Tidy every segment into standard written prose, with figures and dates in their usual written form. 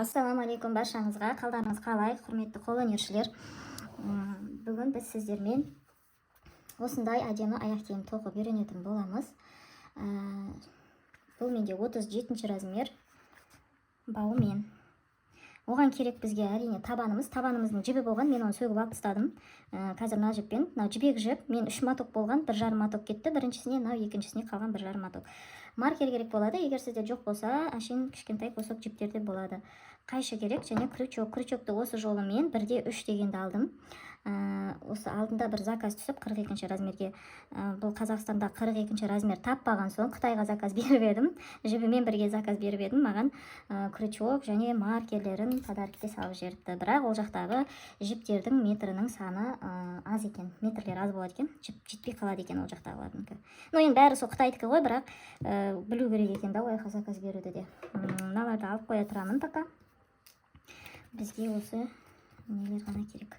Ассалаумағалейкум баршаңызға. Қалдарыңыз қалай, құрметті қолөнершілер? Бүгін біз сіздермен осындай әдемі аяқ киім тоқып үйренетін боламыз. Бұл менде 37 размер бауымен. Оған керек бізге әрине табанымыздың жібі болған, мен оны сөгіп алып тастадым. Қазір мына жіппен, мынау жібек жіп, мен 3 маток болған, 1,5 маток кетті. Біріншісіне, мынау екіншісіне қалған 1,5 маток. Маркер керек болады, егер сізде жоқ болса, әшейін кішкентай кусок жіптерде болады. Қайшы керек және крючокты осы жолы мен 1/3 дегенді алдым. Осы алдында бір заказ түсіп 42 размерге. Бұл Қазақстанда 42 размер таппаған соң Қытайға заказ беріп едім. Жібімен бірге заказ беріп едім. Маған крючок және маркерлерін подаркте салып жіберіпті. Бірақ ол жақтағы жіптердің метрінің саны аз екен. Метрлер аз болады екен. Жіп жетпей қалады екен ол жақтағылардікі. Енді бәрі сол Қытайдікі ғой, бірақ білу керек екен да ойға заказ беруді де. Мыналарды алып қоя тұрамын пока. Бізге осы нелер ғана керек.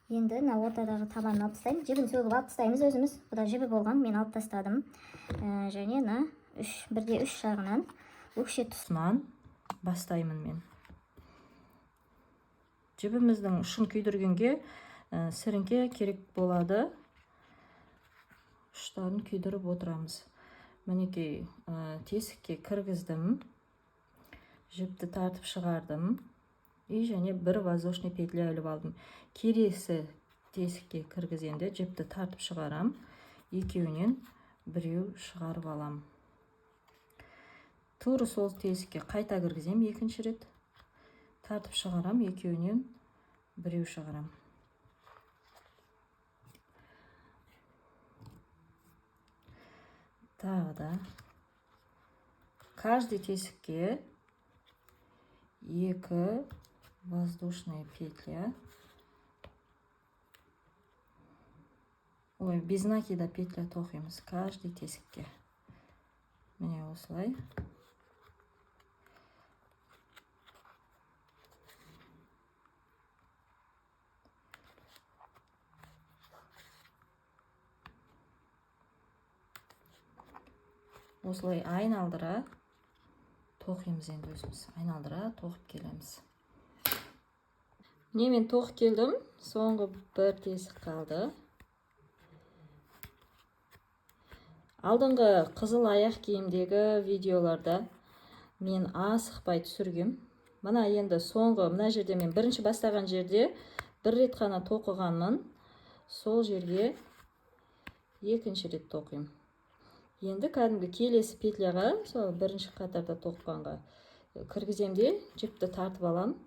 Енді мына ортадағы табанын алып тастаймын. Жібін сөгіп алып тастаймыз өзіміз. Бұда жібі болған, мен алып тастадым. Және мына 1/3 жағынан өкше тұсынан бастаймын мен. Жібіміздің ұшын күйдіргенге сіріңке керек болады. Ұштарын күйдіріп отырамыз. Мінекей тесікке кіргіздім. Жіпті тартып шығардым. Және бір воздушный петля іліп алдым. Келесі тесікке кіргіземде жіпті тартып шығарам. Екеуінен біреу шығарып алам. Тура сол тесікке қайта кіргізем екінші рет. Тартып шығарам, екеуінен біреу шығарам. Тағы да каждый тесікке 2 воздушная петля. Без накида петля тоқимыз каждый тесікке. Міне осылай. Осылай айналдыра тоқимыз енді өзіміз. Айналдыра тоқып келеміз. Мен тоқып келдім. Соңғы бір тесік қалды. Алдыңғы қызыл аяқ киімдегі видеоларда мен асықпай түсіргем. Мына енді соңғы, мына жерде мен бірінші бастаған жерде бір рет қана тоқығанмын. Сол жерге екінші рет тоқим. Енді кәдімгі келесі петляға, сол бірінші қатарда тоққанға кіргіземде жіпті тартып алам.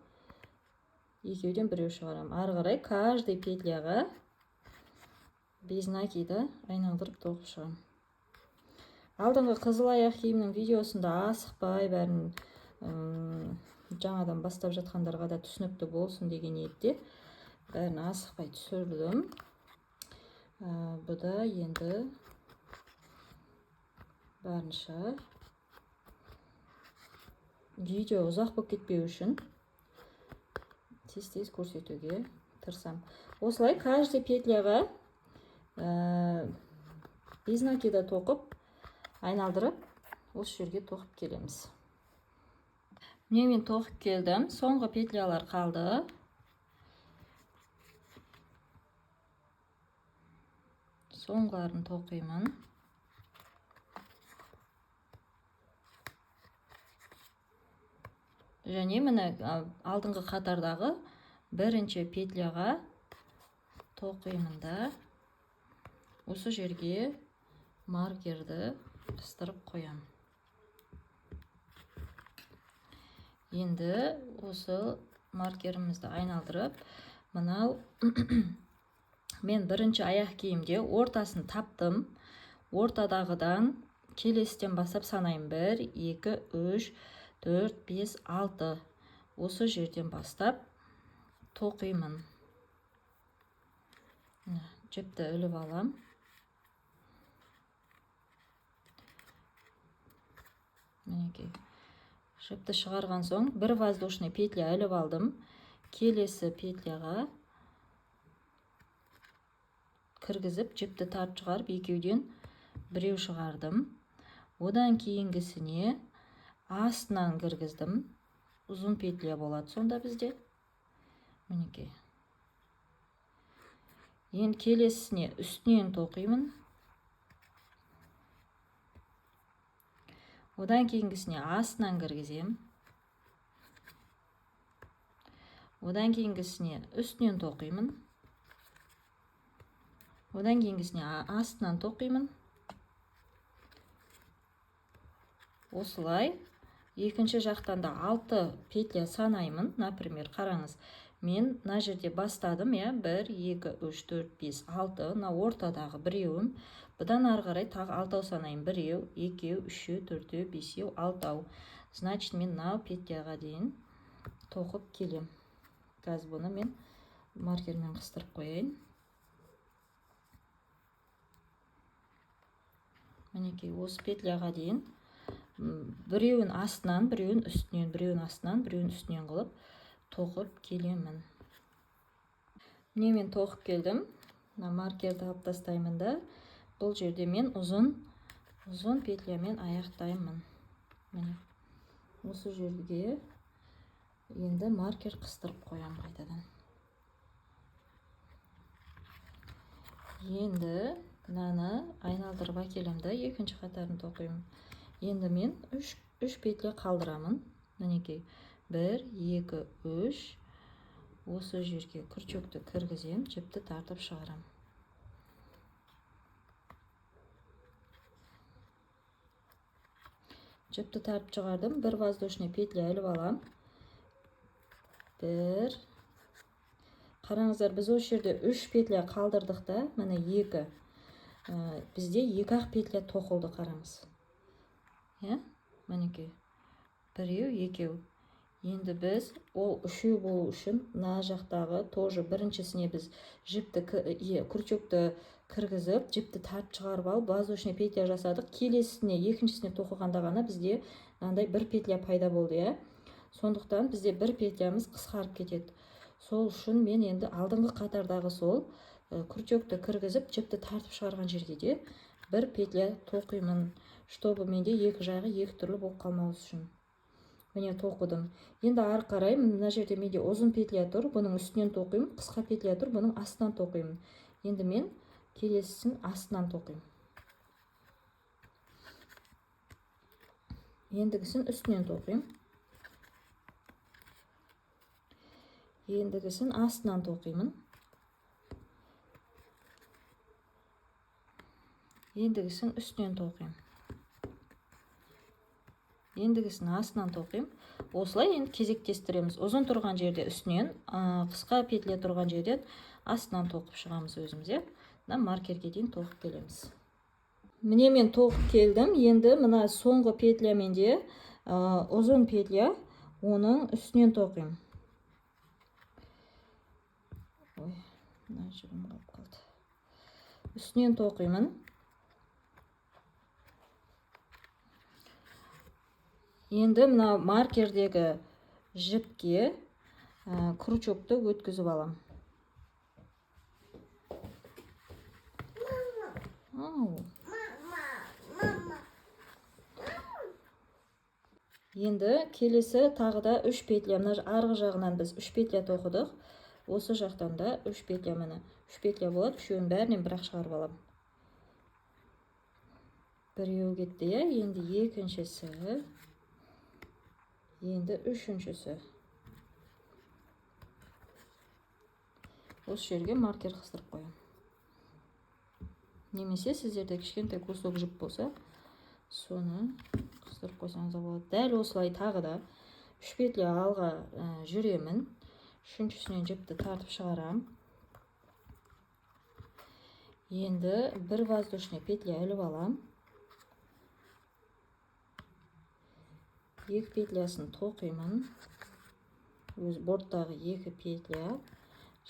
Екеуден біреу шығарам. Ары қарай каждый петляға без накида айналдырып тоқып шығам. Алдыңғы қызыл аяқ киімнің видеосында асықпай бәрін жаңадан бастап жатқандарға да түсінікті болсын деген ниетте бәрін асықпай түсірдім. Бұда енді барынша видео ұзақ болып кетпеу үшін тез көрсетуге тырысам. Осылай каждый петляға без накида тоқып айналдырып осы жерге тоқып келеміз. Мен тоқып келдім. Соңғы петлялар қалды. Соңғыларын тоқимын. Және міне алдыңғы қатардағы бірінші петляға тоқимын да осы жерге маркерді қыстырып қоям. Енді осы маркерімізді айналдырып, мынау мен бірінші аяқ киімде ортасын таптым. Ортадағыдан келесіден бастап санайым. 1, 2, 3, 4, 5, 6. Осы жерден бастап тоқимын. Жіпті іліп алам. Мінекей. Жіпті шығарған соң бір воздушный петля іліп алдым. Келесі петляға кіргізіп, жіпті тартып шығарып, екеуден біреу шығардым. Одан кейінгісіне астынан кіргіздім. ұзын петля болады сонда бізде. Мінекей. Енді келесісіне үстінен тоқимын. Одан кейінгісіне астынан кіргізем. Одан кейінгісіне үстінен тоқимын. Одан кейінгісіне астынан тоқимын. Осылай екінші жақтан да 6 петля санаймын. Например, қараңыз, мен мына жерде бастадым, 1, 2, 3, 4, 5, 6, мына ортадағы біреуім. Бұдан ары қарай тағы 6 санайым. 1, 2, 3, 4, 5, 6. Значит, мен мына петляға дейін тоқып келем. Қазір бұны мен маркермен қыстырып қояйын. Мінекей, осы петляға дейін біреуін астынан, біреуін үстінен, біреуін астынан, біреуін үстінен қылып тоқып келемін. Міне мен тоқып келдім. Маркерді алып тастаймын да, бұл жерде мен ұзын петлямен аяқтаймын. Міне, осы жерге енді маркер қыстырып қоям қайтадан. Енді мынаны айналдырып әкелемді, екінші қатарын тоқимын. Енді мен 3 петля қалдырамын. Мінекей, 1, 2, 3. Осы жерге күрчекті кіргізем, жіпті тартып шығарам. Жіпті тартып шығардым, бір воздушный петля іліп алам. 1. Қараңыздар, біз осы жерде 3 петля қалдырдық та, міне 2. Бізде 2 петля тоқылды, қараңыз. Мінекей, 1, 2. Енді біз ол 3 болу үшін мына жақтағы тоже біріншісіне біз күрчекті кіргізіп, жіпті тартып шығарып алып, воздушный петля жасадық. Келесісіне, екіншісіне тоқығанда ғана бізде мынандай 1 петля пайда болды, Сондықтан бізде 1 петлямыз қысқарып кетеді. Сол үшін мен енді алдыңғы қатардағы сол күрчекті кіргізіп, жіпті тартып шығарған жерге де 1 петля тоқимын. Чтобы менде екі жағы екі түрлі болып қалмауы үшін. Міне тоқыдым. Енді ары қарай мына жерде менде ұзын петля тұр, бұның үстінен тоқимын, қысқа петля тұр, бұның астынан тоқимын. Енді мен келесісін астынан тоқимын. Ендігісін үстінен тоқимын. Ендігісін астынан тоқимын. Ендігісін үстінен тоқимын. Ендігісін астынан тоқимын. Осылай енді кезектестіреміз. Ұзын тұрған жерде үстінен, қысқа петля тұрған жерден астынан тоқып шығамыз өзіміз. Маркерге дейін тоқып келеміз. Міне мен тоқып келдім. Енді мына соңғы петлямен де ұзын петля, оның үстінен тоқимын. Ой, мына жібім қалып қалды. Үстінен тоқимын. Енді мына маркердегі жіпке крючокты өткізіп алам. Енді келесі тағы да 3 петля. Мына арғы жағынан біз 3 петля тоқыдық. Осы жақтан да 3 петля, міне 3 петля болады. Үшеуін бәрінен бірақ шығарып алам. Біреу кетті, енді екіншісі. Енді үшіншісі. Осы жерге маркер қыстырып қоям. Немесе сіздерде кішкентай кусок жіп болса, соны қыстырып қойсаңыз болады. Дәл осылай тағы да 3 петля алға жүремін. Үшіншісінен жіпті тартып шығарам. Енді бір воздушный петля іліп алам. 2 петлясын тоқимын. Өз борттағы 2 петля.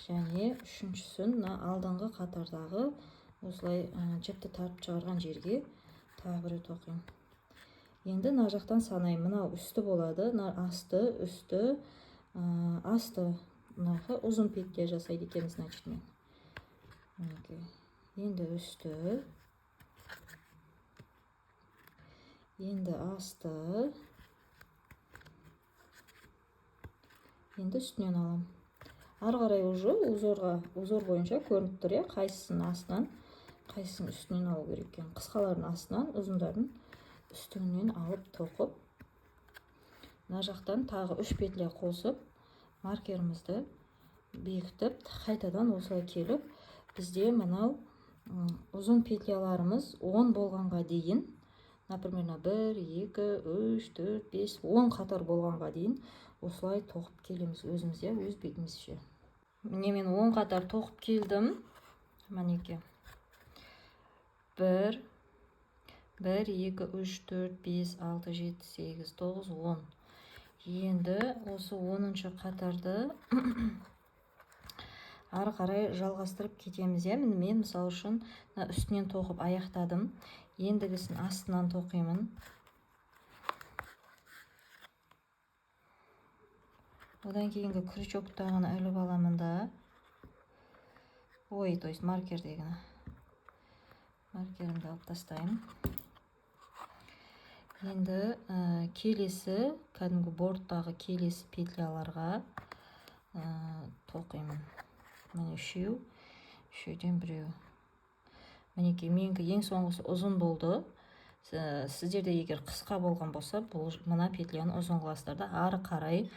Және үшіншісін алдыңғы қатардағы осылай жіпті тартып шығарған жерге тағы бір тоқимын. Енді мына жақтан санаймын. Мынау үсті болады. Асты, үсті, асты. Мынағы ұзын петля жасайды екенбіз, значит мен. Енді үсті. Енді асты. Енді үстінен алам. Ары қарай уже узор бойынша көрініп тұр, қайсысының астынан, қайсысының үстінен алу керек екен. Қысқалардың астынан, ұзындарын үстінен алып тоқып, мына жақтан тағы 3 петля қосып, маркерімізді бекітіп, қайтадан осылай келіп, бізде мынау ұзын петляларымыз 10 болғанға дейін, например, 1, 2, 3, 4, 5, 10 қатар болғанға дейін осылай тоқып келеміз өзімізде, өз бетімізше. Міне мен 10 қатар тоқып келдім. Мінеке. 1, 2, 3, 4, 5, 6, 7, 8, 9, 10. Енді осы 10-шы қатарды ары қарай жалғастырып кетеміз. Мен мысал үшін үстінен тоқып аяқтадым. Ендігісін астынан тоқимын. Одан кейінгі крючоктағыны іліп аламын да. То есть маркердегіні. Маркерімді алып тастаймын. Енді келесі, кәдімгі борттағы келесі петляларға тоқимын. Міне үшеуден біреу. Мінеке, менікі ең соңғысы ұзын болды. Сіздерде егер қысқа болған болса, мына петляны ұзын қыласыздар да ары қарай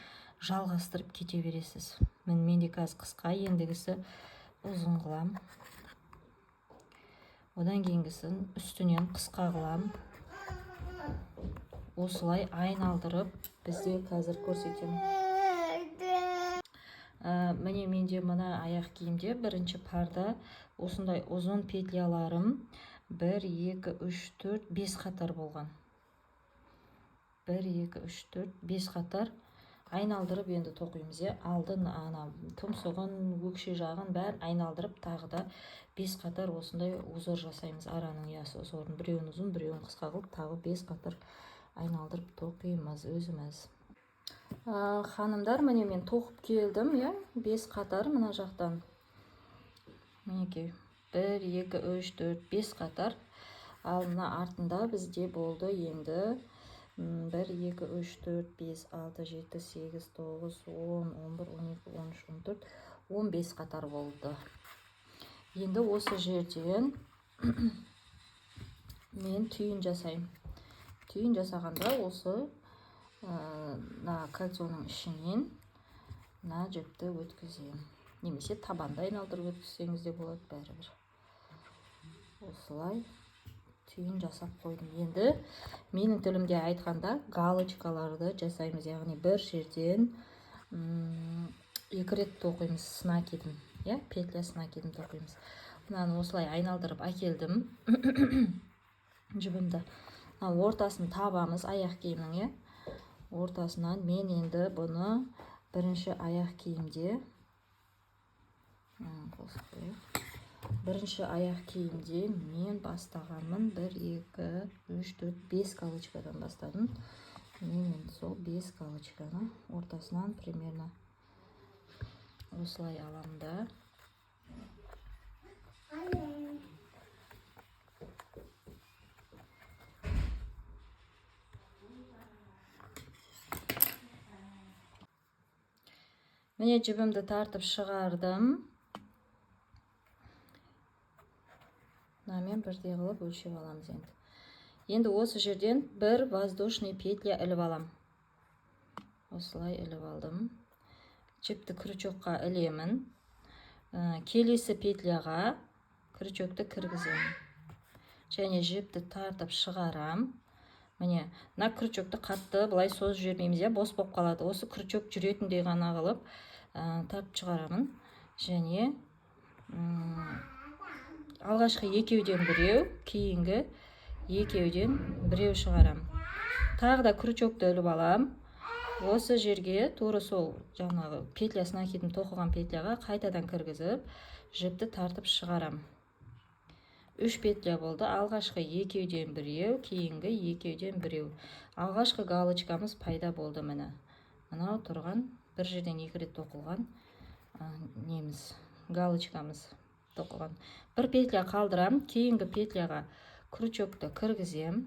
жалғастырып кете бересіз. Менде қазір қысқа, ендігісі ұзын қылам. Одан кейінгісін үстінен қысқа қылам. Осылай айналдырып, бізде қазір көрсетемін. Міне менде мына аяқ киімде бірінші парда осындай ұзын петляларым 1, 2, 3, 4, 5 қатар болған. 1, 2, 3, 4, 5 қатар айналдырып енді тоқимыз. Алдын тұмсығын, өкше жағын бәрін айналдырып, тағы да 5 қатар осындай узор жасаймыз. Араның узорын біреуін ұзын, біреуін қысқа қылып, тағы 5 қатар айналдырып тоқимыз өзіміз. Ханымдар, міне мен тоқып келдім, 5 қатар мына жақтан. Мінекей, 1, 2, 3, 4, 5 қатар. Ал мына артында бізде болды енді 1, 2, 3, 4, 5, 6, 7, 8, 9, 10, 11, 12, 13, 14, 15 қатар болды. Енді осы жерден мен түйін жасаймын. Түйін жасағанда осы кольцоның ішінен жіпті өткіземін. Немесе табанда айналдырып өткізсеңіз де болады, бәрібір. Осылай түйін жасап қойдым. Енді менің тілімде айтқанда галочкаларды жасаймыз. Яғни бір жерден 2 рет тоқимыз снакидін. Петля снакидін тоқимыз. Мынаны осылай айналдырып әкелдім. Жібімді. Ортасын табамыз аяқ киімнің. Ортасынан мен енді бұны бірінші аяқ киімде мен бастағанмын. 1, 2, 3, 4, 5 галочкадан бастадым. Мен енді сол 5 галочканы ортасынан примерно осылай аламын да. Міне жібімді тартып шығардым. Мен бірдей қылып өлшеп аламыз енді. Енді осы жерден бір воздушный петля іліп алам. Осылай іліп алдым. Жіпті крючокқа ілемін. Келесі петляға крючокты кіргіземін. Және жіпті тартып шығарам. Міне, крючокты қатты былай созып жібермейміз, бос болып қалады. Осы крючок жүретіндей ғана қылып тартып шығарамын. Және алғашқы екеуден біреу, кейінгі екеуден біреу шығарам. Тағы да крючокты іліп алам. Осы жерге тура сол жаңағы петля снакидін тоқыған петляға қайтадан кіргізіп, жіпті тартып шығарам. 3 петля болды. Алғашқы екеуден біреу, кейінгі екеуден біреу. Алғашқы галочкамыз пайда болды міне. Мынау тұрған бір жерден 2 рет тоқылған галочкамыз тоқылған. Бір петля қалдырам, кейінгі петляға крючокты кіргізем,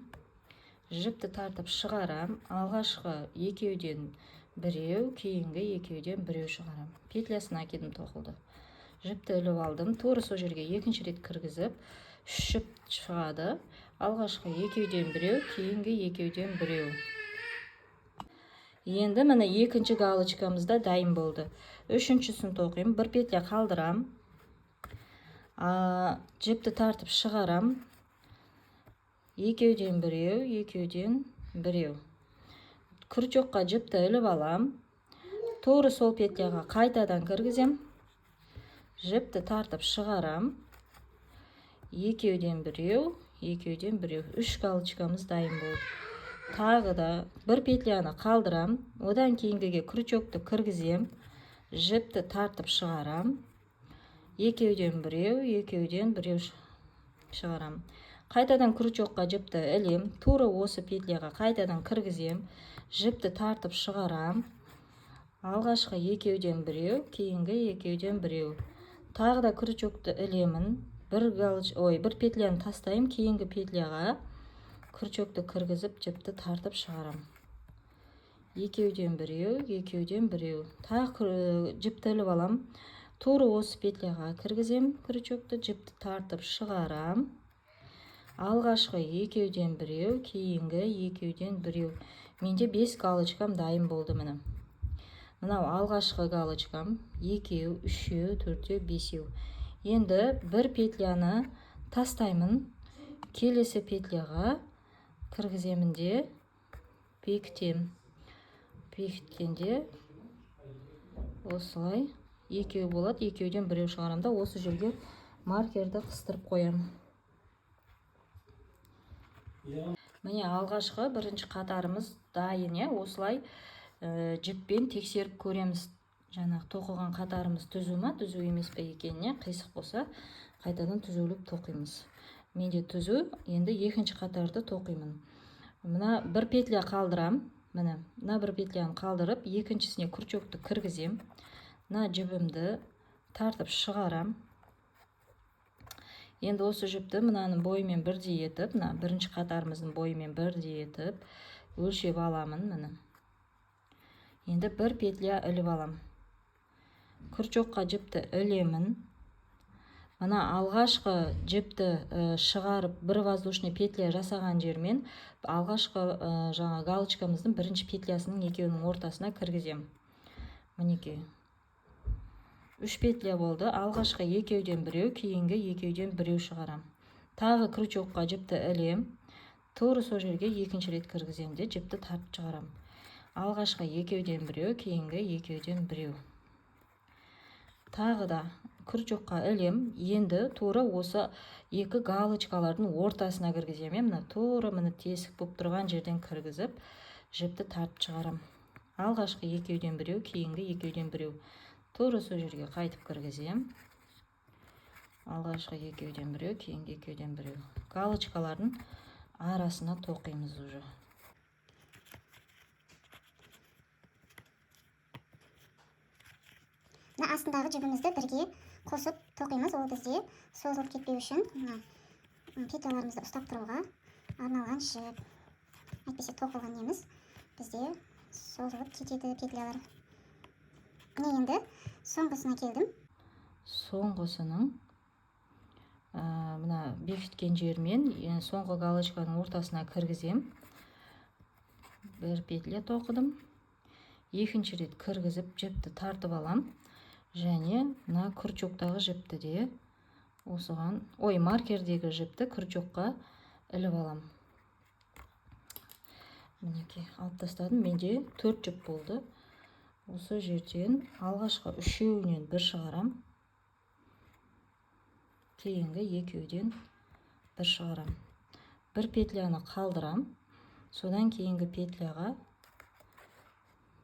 жіпті тартып шығарам. Алғашқы екеуден біреу, кейінгі екеуден біреу шығарам. Петлясын әкедім, тоқылды. Жіпті іліп алдым, тура сол жерге екінші рет кіргізіп, 3 жіп шығады. Алғашқы екеуден біреу, кейінгі екеуден біреу. Енді міне екінші галочкамыз да дайын болды. Үшіншісін тоқимын, бір петля қалдырам. Жіпті тартып шығарам. Екеуден біреу, екеуден біреу. Крючокқа жіпті іліп алам. Тура сол петляға қайтадан кіргізем. Жіпті тартып шығарам. Екеуден біреу, екеуден біреу. 3 галочкамыз дайын болды. Тағы да бір петляны қалдырам. Одан кейінгіге крючокты кіргізем. Жіпті тартып шығарам. Екеуден біреу, екеуден біреу шығарам. Қайтадан крючокқа жіпті ілем. Тура осы петляға қайтадан кіргізем. Жіпті тартып шығарам. Алғашқы екеуден біреу, кейінгі екеуден біреу. Тағы да крючокты ілемін. Бір петляны тастайым, кейінгі петляға крючокты кіргізіп, жіпті тартып шығарам. Екеуден біреу, екеуден біреу. Тағы жіпті іліп алам. Тура осы петляға кіргізем, крючокты, жіпті тартып шығарам. Алғашқы екеуден біреу, кейінгі екеуден біреу. Менде 5 галочкам дайын болды міне. Мынау алғашқы галочкам, 2, 3, 4, 5. Енді бір петляны тастаймын, келесі петляға кіргіземін де бекітем. Бекіткенде осылай екеу болады, екеуден біреу шығарамда, осы жерге маркерді қыстырып қоям. Міне алғашқы бірінші қатарымыз дайын, осылай жіппен тексеріп көреміз. Жаңағы тоқыған қатарымыз түзу ма, түзу емес пе екеніне, қисық болса қайтадан түзуліп тоқимыз. Менде түзу, енді екінші қатарды тоқимын. Мына бір петля қалдырам. Міне, мына бір петляны қалдырып, екіншісіне крючокты кіргізем. Мына жібімді тартып шығарам. Енді осы жіпті мынаның бойымен бірдей етіп, мына бірінші қатарымыздың бойымен бірдей етіп, өлшеп аламын, міне. Енді бір петля іліп алам. Крючокқа жіпті ілемін. Мына алғашқы жіпті шығарып, бір воздушный петля жасаған жермен алғашқы жаңа галочкамыздың бірінші петлясының екеуінің ортасына кіргізем. Мінекей. 3 петля болды. Алғашқы екеуден біреу, кейінгі екеуден біреу шығарам. Тағы крючокқа жіпті ілем. Тура сол жерге екінші рет кіргізем де жіпті тартып шығарам. Алғашқы екеуден біреу, кейінгі екеуден біреу. Тағы да крючокқа ілем. Енді тура осы екі галочкалардың ортасына кіргізем. Мына тура міне тесік болып тұрған жерден кіргізіп, жіпті тартып шығарам. Алғашқы екеуден біреу, кейінгі екеуден біреу. Тура сол жерге қайтып кіргізем. Алғашқы екеуден біреу, кейінгі екеуден біреу. Галочкалардың арасына тоқимыз уже. Мына астындағы жібімізді бірге қосып тоқимыз. Ол бізде созылып кетпеу үшін петляларымызды ұстап тұруға арналған жіп. Әйтпесе тоқылған неміз бізде созылып кетеді петлялар. Міне енді соңғысына келдім. Соңғысының мына бекіткен жермен соңғы галочканың ортасына кіргізем. Бір петля тоқыдым. Екінші рет кіргізіп жіпті тартып алам. Және мына крючоктағы жіпті де осыған, маркердегі жіпті крючокқа іліп алам. Мінекей, алып тастадым. Менде 4 жіп болды. Осы жерден алғашқы үшеуінен бір шығарам. Кейінгі екеуден бір шығарам. Бір петляны қалдырам. Содан кейінгі петляға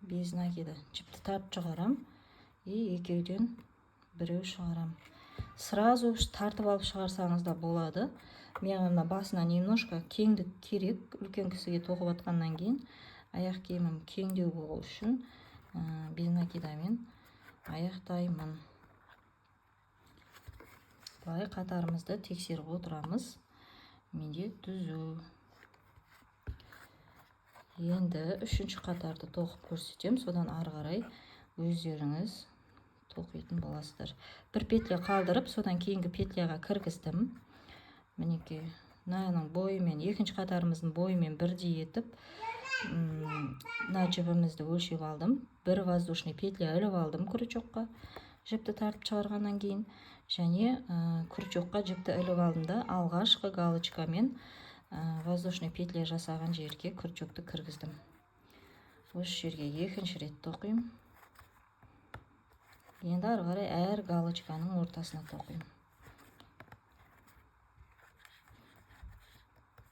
без накида жіпті тартып шығарам. И екеуден біреу шығарам. Сразу тартып алып шығарсаңыз да болады. Мен басына немножко кеңдік керек. Үлкен кісіге тоқып атқаннан кейін аяқ киімім кеңдеу болу үшін без накидамен аяқтаймын. Былай қатарымызды тексеріп отырамыз. Менде түзу. Енді үшінші қатарды тоқып көрсетем, содан ары қарай өздеріңіз тоқитын боласыздар. Бір петля қалдырып, содан кейінгі петляға кіргіздім. Мінекей, мынаның бойымен, екінші қатарымыздың бойымен бірдей етіп, мына жібімізді өлшеп алдым. Бір воздушный петля іліп алдым крючокқа, жіпті тартып шығарғаннан кейін. Және крючокқа жіпті іліп алдым да, алғашқы галочкамен воздушный петля жасаған жерге крючокты кіргіздім. Осы жерге екінші рет тоқимын. Енді ары қарай әр галочканың ортасына тоқимын.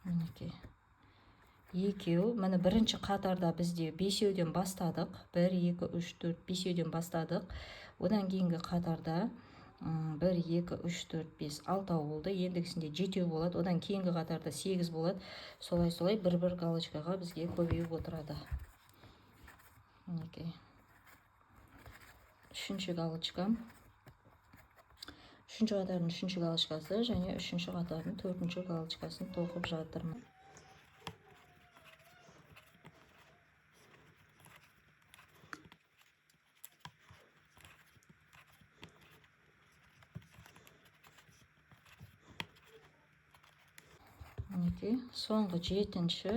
Мінекей. Екеу, міне бірінші қатарда бізде бесеуден бастадық. 1, 2, 3, 4, бесеуден бастадық. Одан кейінгі қатарда 1, 2, 3, 4, 5, 6 болды. Ендігісінде 7 болады. Одан кейінгі қатарда 8 болады. Солай бір-бір галочкаға бізге көбейіп отырады. Мінекей. Үшінші галочка. Үшінші қатардың үшінші галочкасы және үшінші қатардың төртінші галочкасын тоқып жатырмын. Мінекей, соңғы жетінші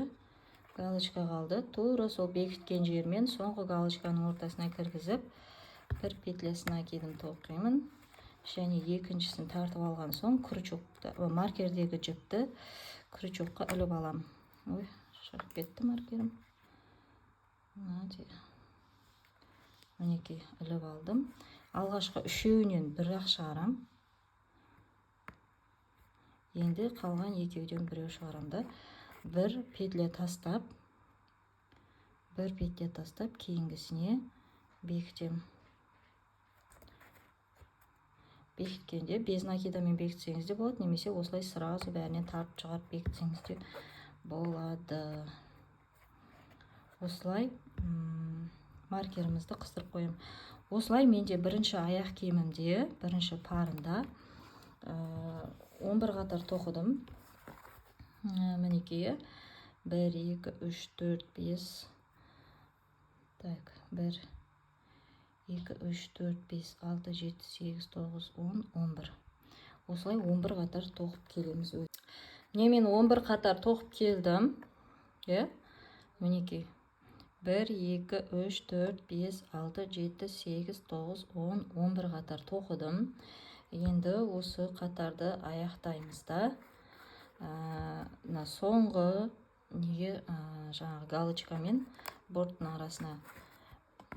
галочка қалды. Тура сол бекіткен жермен соңғы галочканың ортасына кіргізіп, бір петлясына кедім тоқимын. Және екіншісін тартып алған соң крючокты, маркердегі жіпті крючокқа іліп алам. Ой, шығып кетті маркерім. Мінекей, іліп алдым. Алғашқы үшеуінен бір-ақ шығарам. Енді қалған екеуден біреу шығарам да. Бір петля тастап, кейінгісіне бекітем. Бекіткенде без накидамен бекітсеңіз де болады, немесе осылай сразу бәрінен тартып шығарып бекітсеңіз де болады. Осылай маркерімізді қыстырып қоям. Осылай менде бірінші аяқ киімімде, бірінші парында 11 қатар тоқыдым. Мінекей, 1, 2, 3, 4, 5. Так, 1, 2, 3, 4, 5, 6, 7, 8, 9, 10, 11. Осылай 11 қатар тоқып келеміз. Мен 11 қатар тоқып келдім. Мінекей. 1, 2, 3, 4, 5, 6, 7, 8, 9, 10, 11 қатар тоқыдым. Енді осы қатарды аяқтаймыз да. Соңғы жаңағы галочкамен борттың арасына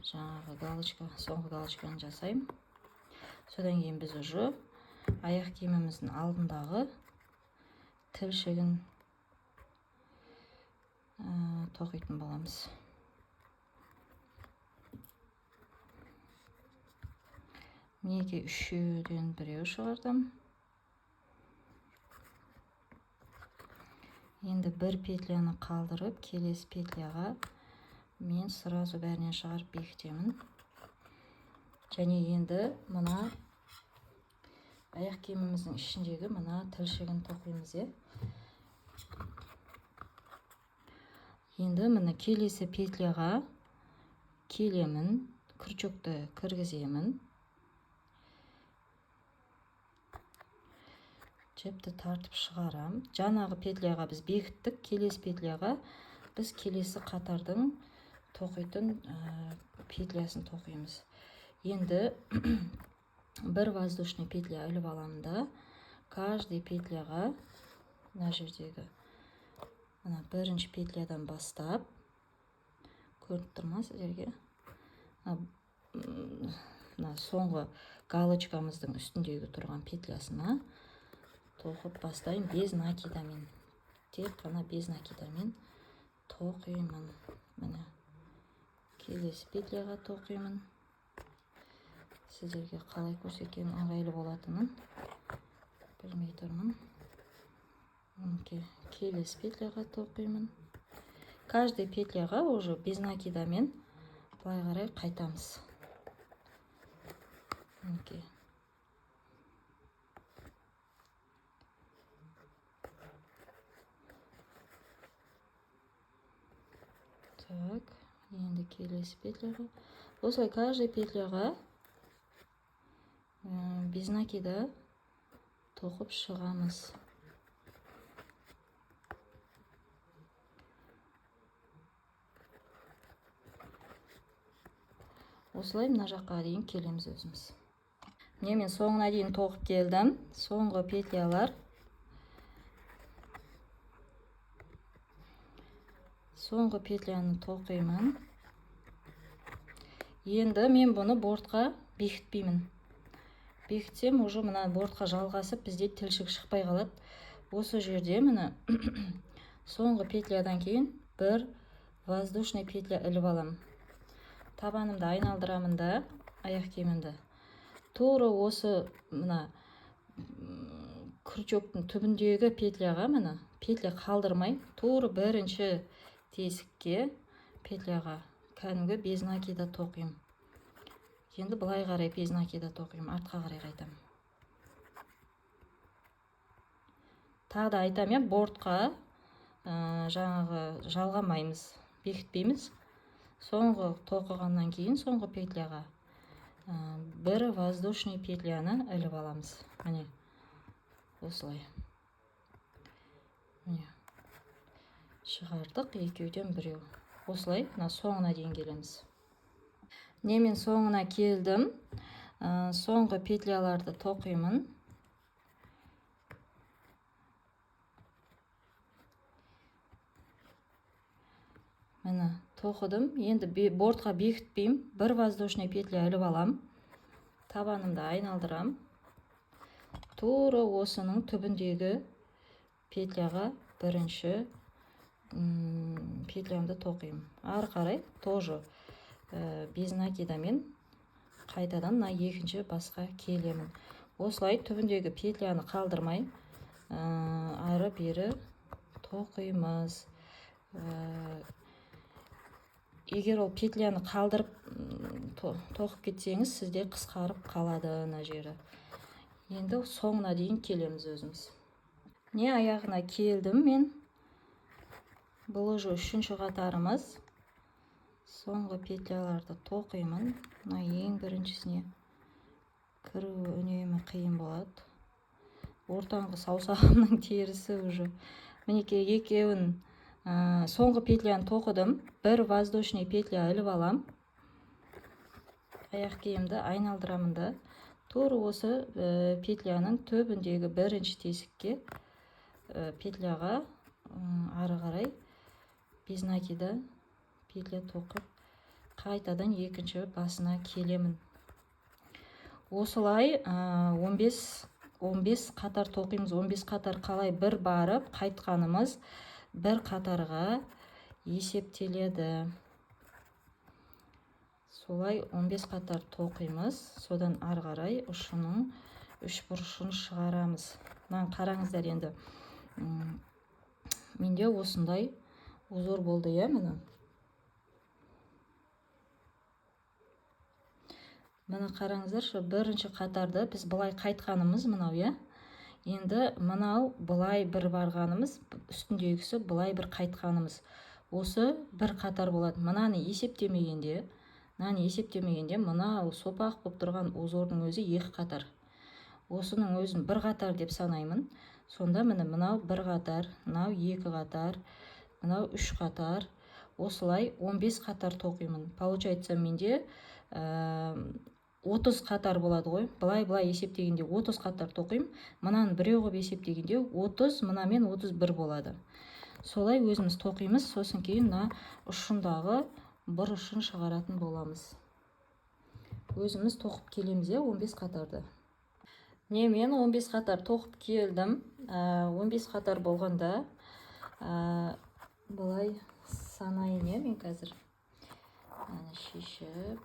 соңғы галочканы жасайым. Содан кейін біз уже аяқ киіміміздің алдындағы тілшігін тоқитын боламыз. Мінекей, үшеуден біреу шығардым. Енді бір петляны қалдырып, келесі петляға мен сразу бәрінен шығарып бекітемін. Және енді мына аяқ киіміміздің ішіндегі мына тілшігін тоқимыз. Енді мына келесі петляға келемін, крючокты кіргіземін. Жіпті тартып шығарам. Жаңағы петляға біз бекіттік, келесі петляға біз келесі қатардың тоқитын петлясын тоқимыз. Енді бір воздушный петля іліп аламын да, каждый петляға, мына жердегі бірінші петлядан бастап, көрініп тұрма сіздерге? Соңғы галочкамыздың үстіндегі тұрған петлясына тоқып бастайын без накидамен. Тек қана без накидамен тоқимын. Міне, келесі петляға тоқимын. Сіздерге қалай көрсеткен ыңғайлы болатынын білмей тұрмын. Келесі петляға тоқимын. Каждый петляға уже без накидамен былай қарай қайтамыз. келесі петляға. Осылай каждый петляға без накида тоқып шығамыз. Осылай мына жаққа дейін келеміз өзіміз. Міне мен соңына дейін тоқып келдім. Соңғы петлялар. Соңғы петляны тоқимын. Енді мен бұны бортқа бекітпеймін. Бекітсем, уже мына бортқа жалғасып, бізде тілшік шықпай қалады. Осы жерде міне соңғы петлядан кейін бір воздушный петля іліп аламын. Табанымды айналдырамын да, аяқ киімімді. Тура осы мына крючоктың түбіндегі петляға міне петля қалдырмай, тура бірінші тесікке петляға кәдімгі без накида тоқимын. Енді былай қарай без накида тоқимын, артқа қарай қайтамын. Тағы да айтамын, бортқа жаңағы жалғамаймыз, бекітпейміз. Соңғы тоқығаннан кейін соңғы петляға бір воздушный петляны іліп аламыз. Міне осылай. Міне шығардық, екеуден біреу. Осылай соңына дейін келеміз. Міне мен соңына келдім. Соңғы петляларды тоқимын. Міне тоқыдым. Енді бортқа бекітпеймін. Бір воздушный петля іліп алам. Табанымды айналдырам. Тура осының түбіндегі петляға бірінші петлямды тоқимын. Ары қарай тоже без накидамен қайтадан екінші басқа келемін. Осылай түбіндегі петляны қалдырмай ары бері тоқимыз. Егер ол петляны қалдырып тоқып кетсеңіз, сізде қысқарып қалады ана жері. Енді соңына дейін келеміз өзіміз. Не аяғына келдім мен. Бұл уже үшінші қатарымыз. Соңғы петляларды тоқимын. Ең біріншісіне кіру үнемі қиын болады. Ортаңғы саусағымның терісі уже. Мінекей екеуін соңғы петляны тоқыдым. Бір воздушный петля іліп алам. Аяқ киімді айналдырамын да. Тура осы петляның түбіндегі бірінші тесікке петляға ары қарай без накида петля тоқып қайтадан екінші басына келемін. Осылай 15 қатар тоқимыз. 15 қатар қалай бір барып қайтқанымыз бір қатарға есептеледі. Солай 15 қатар тоқимыз. Содан ары қарай ұшының үш бұрышын шығарамыз. Мынаны қараңыздар енді. Менде осындай узор болды, міне. Мына қараңыздар, бірінші қатарды біз былай қайтқанымыз мынау, Енді мынау былай бір барғанымыз, үстіндегісі былай бір қайтқанымыз. Осы бір қатар болады. Мынаны есептемегенде, мынау сопақ болып тұрған узордың өзі екі қатар. Осының өзін бір қатар деп санаймын. Сонда мынау бір қатар, мынау екі қатар, мынау үш қатар. Осылай 15 қатар тоқимын. Получается менде 30 қатар болады ғой. Былай есептегенде 30 қатар тоқимын. Мынаны біреу қылып есептегенде 30, мынамен 31 болады. Солай өзіміз тоқимыз. Сосын кейін ұшындағы бір ұшын шығаратын боламыз. Өзіміз тоқып келеміз, 15 қатарды. Мен 15 қатар тоқып келдім. 15 қатар болғанда былай санайын, мен қазір шешіп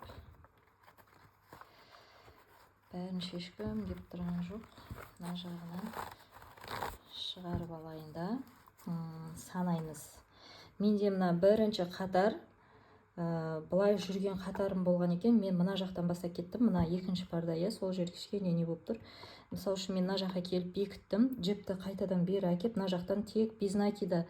бәрін шешкім деп тұрған жоқ. Мына жағынан шығарып алайын да санаймыз. Менде мына бірінші қатар былай жүрген қатарым болған екен. Мен мына жақтан бастап кеттім. Мына екінші парда, сол жер кішкене не болып тұр. Мысалы үшін мен мына жаққа келіп бекіттім. Жіпті қайтадан бері әкеп, мына жақтан тек без накида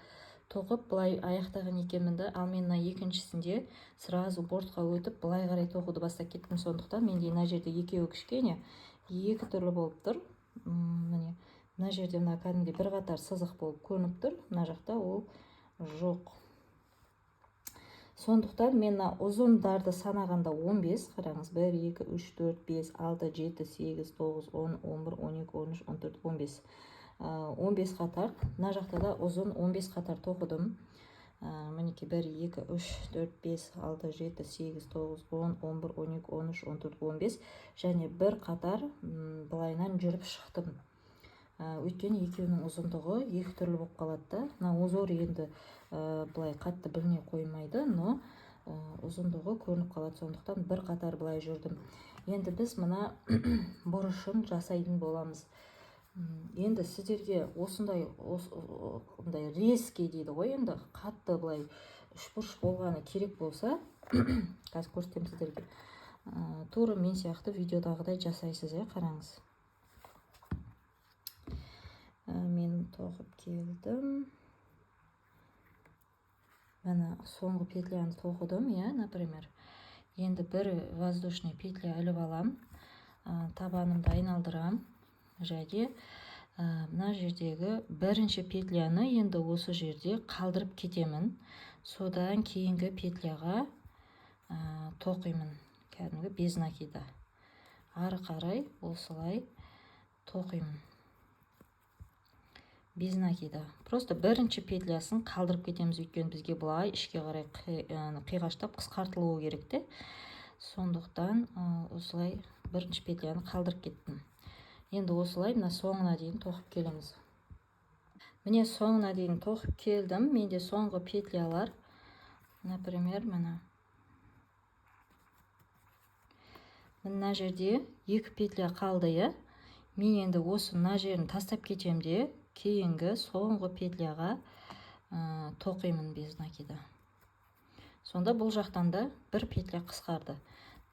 тоқып былай аяқтаған екенмін да, ал мен мына екіншісінде сразу бортқа өтіп былай қарай тоқуды бастап кеттім. Сондықтан менде мына жерде екеуі кішкене екі түрлі болып тұр. Міне мына жерде мына кәдімгідей бір қатар сызық болып көрініп тұр, мына жақта ол жоқ. Сондықтан мен ұзындарды санағанда 15, қараңыз, 1, 2, 3, 4, 5, 6, 7, 8, 9, 10, 11, 12, 13, 14, 15. 15 қатар. Мына жақта да ұзын 15 қатар тоқыдым. Мінеки 1, 2, 3, 4, 5, 6, 7, 8, 9, 10, 11, 12, 13, 14, 15. Және бір қатар былайынан жүріп шықтым. Өйткені екеуінің ұзындығы екі түрлі болып қалады да. Мына узор енді былай қатты біліне қоймайды, но ұзындығы көрініп қалады. Сондықтан бір қатар былай жүрдім. Енді біз мына бұрышын жасайтын боламыз. Енді сіздерге осындай резкий дейді ғой, енді қатты былай үшбұрыш болғаны керек болса, қазір көрсетемін сіздерге. Тура мен сияқты видеодағыдай жасайсыз, қараңыз. Мен тоқып келдім. Мына соңғы петляны тоқыдым, например. Енді бір воздушный петля іліп алам, табанымды айналдырам. Және мына жердегі бірінші петляны енді осы жерде қалдырып кетемін. Содан кейінгі петляға тоқимын. Кәдімгі без накида. Ары қарай осылай тоқимын. Без накида. Просто бірінші петлясын қалдырып кетеміз, өйткені бізге бұлай ішке қарай қиғаштап қысқартылуы керек те. Сондықтан осылай бірінші петляны қалдырып кеттім. Енді осылай мына соңына дейін тоқып келеміз. Міне соңына дейін тоқып келдім. Менде соңғы петлялар, например, мына жерде екі петля қалды, Мен енді осы мына жерін тастап кетем де, кейінгі соңғы петляға тоқимын без накида. Сонда бұл жақтан да бір петля қысқарды.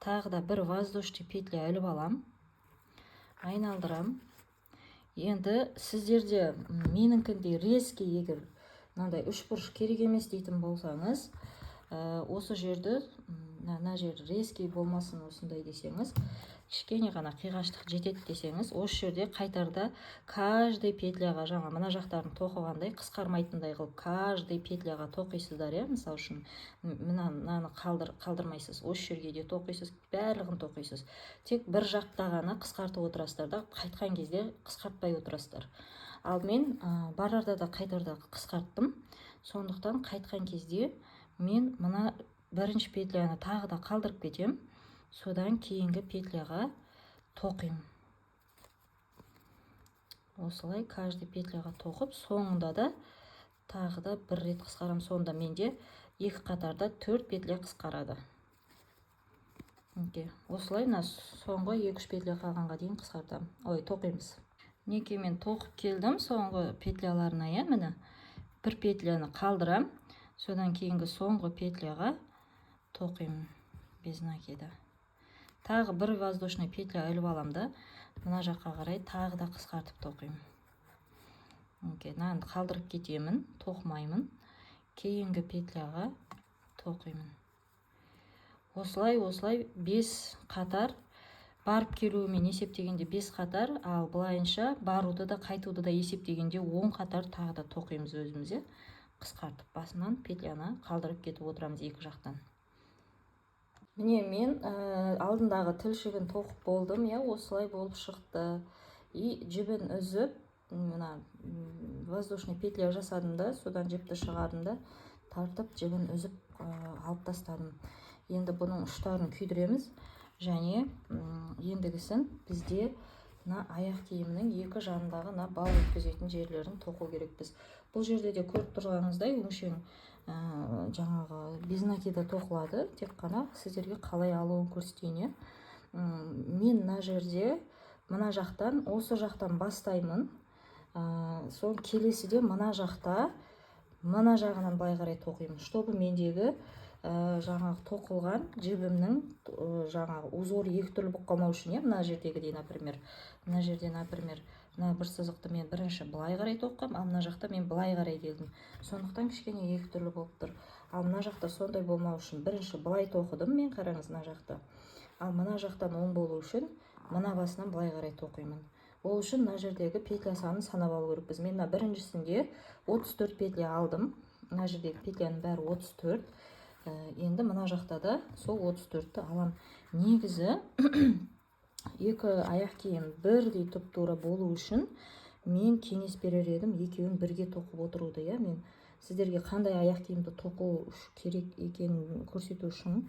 Тағы да бір воздушный петля іліп алам, айналдырам. Енді сіздерде меніңкіндей резкий, егер мынандай үшбұрыш керек емес дейтін болсаңыз, осы жерді, мына жер резкий болмасын осындай десеңіз, кішкене ғана қиғаштық жетеді десеңіз, осы жерде қайтарда каждый петляға, жаңа мына жақтарын тоқығандай, қысқармайтындай қылып, каждый петляға тоқисыздар, мысал үшін, мынаны қалдырмайсыз, осы жерге де тоқисыз, барлығын тоқисыз. Тек бір жақта ғана қысқартып отырасыздар да, қайтқан кезде қысқартпай отырасыздар. Ал мен барарда да қайтарда қысқарттым. Сондықтан қайтқан кезде мен мына бірінші петляны тағы да қалдырып кетем. Содан кейінгі петляға тоқим. Осылай каждый петляға тоқып, соңында да тағы да бір рет қысқарам. Сонда менде екі қатарда 4 петля қысқарады. Осылай соңғы 2-3 петля қалғанға дейін қысқартам. Тоқимыз. Неке мен тоқып келдім соңғы петляларына, міне бір петляны қалдырам. Содан кейінгі соңғы петляға тоқимын без накида. Тағы бір воздушный петля іліп аламда, мына жаққа қарай тағы да қысқартып тоқимын. Мынаны қалдырып кетемін, тоқмаймын. Кейінгі петляға тоқимын. Осылай 5 қатар, барып келуімен есептегенде 5 қатар, ал былайынша баруды да қайтуды да есептегенде 10 қатар тағы да тоқимыз өзіміз, қысқартып басынан петляны қалдырып кетіп отырамыз екі жақтан. Міне мен алдындағы тілшігін тоқып болдым, осылай болып шықты. Жібін үзіп, воздушный петля жасадым да, содан жіпті шығардым да, тартып жібін үзіп алып тастадым. Енді бұның ұштарын күйдіреміз, және ендігісін бізде аяқ киімнің екі жанындағы бал өткізетін жерлерін тоқу керекпіз. Бұл жерде де көріп тұрғаныңыздай өңшең жаңағы без накида тоқылады. Тек қана сіздерге қалай алуын көрсетейін. Мен мына жерде мына жақтан, осы жақтан бастаймын. Сол келесіде мына жақта, мына жағынан былай қарай тоқимын. Чтобы мендегі жаңағы тоқылған жібімнің жаңағы узоры екі түрлі болып қалмау үшін, мына жердегідей, например, мына бір сызықты мен бірінші былай қарай тоқығам, ал мына жақта мен былай қарай келдім. Сондықтан кішкене екі түрлі болып тұр. Ал мына жақта сондай болмау үшін бірінші былай тоқыдым мен, қараңыз мына жақта. Ал мына жақтан оң болу үшін мына басынан былай қарай тоқимын. Ол үшін мына жердегі петля санын санап алу керекпіз. Мен мына біріншісінде 34 петля алдым. Мына жердегі петляның бәрі 34. Енді мына жақта да сол 34-ті алам. Негізі екі аяқ киім бірдей тұп-тура болу үшін мен кеңес берер едім екеуін бірге тоқып отыруды. Мен сіздерге қандай аяқ киімді тоқу керек екенін көрсету үшін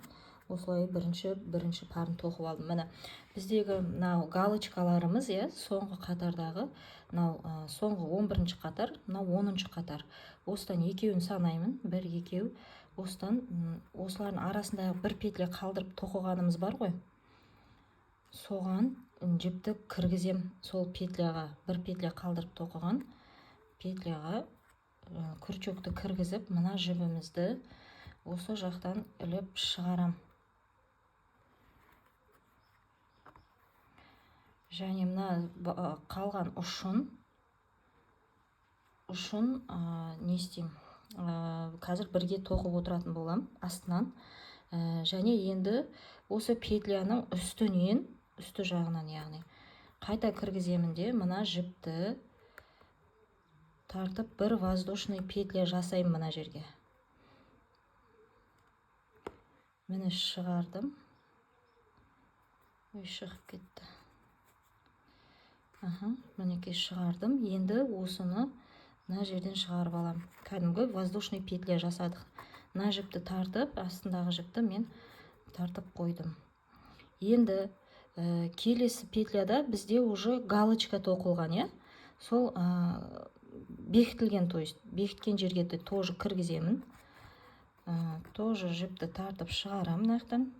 осылай бірінші парын тоқып алдым. Міне біздегі мынау галочкаларымыз, соңғы қатардағы, мынау соңғы 11-ші қатар, мынау 10-ші қатар. Осыдан екеуін санаймын, 1 2. Осыдан осылардың арасындағы бір петля қалдырып тоқығанымыз бар ғой. Соған жіпті кіргізем, сол петляға бір петля қалдырып тоқыған петляға күрчөкті кіргізіп, мына жібімізді осы жақтан іліп шығарам. Және мына қалған ұшын не істеймін? Қазір бірге тоқып отыратын болам астынан. Және енді осы петляның үстінен, үсті жағынан, яғни қайта кіргіземін де мына жіпті тартып бір воздушный петля жасаймын мына жерге. Міне шығардым. Шығып кетті. Мінекей шығардым. Енді осыны мына жерден шығарып алам. Кәдімгі воздушный петля жасадық. Мына жіпті тартып, астындағы жіпті мен тартып қойдым. Енді келесі петляда бізде уже галочка тоқылған, сол бекітілген, то есть бекіткен жерге де тоже кіргіземін. Тоже жіпті тартып шығарам мынаяқтан.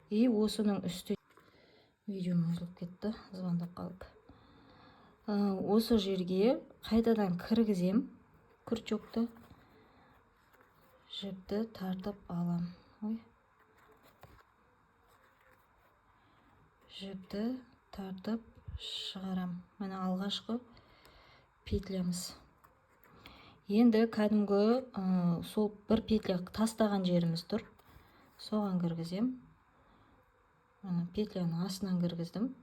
И осының үсті видеом үзіліп кетті, звондап қалып. Осы жерге қайтадан кіргізем күрчөкті, жіпті тартып алам. Жіпті тартып шығарам. Міне алғашқы петлямыз. Енді кәдімгі сол бір петля тастаған жеріміз тұр. Соған кіргізем. Петляның астынан кіргіздім.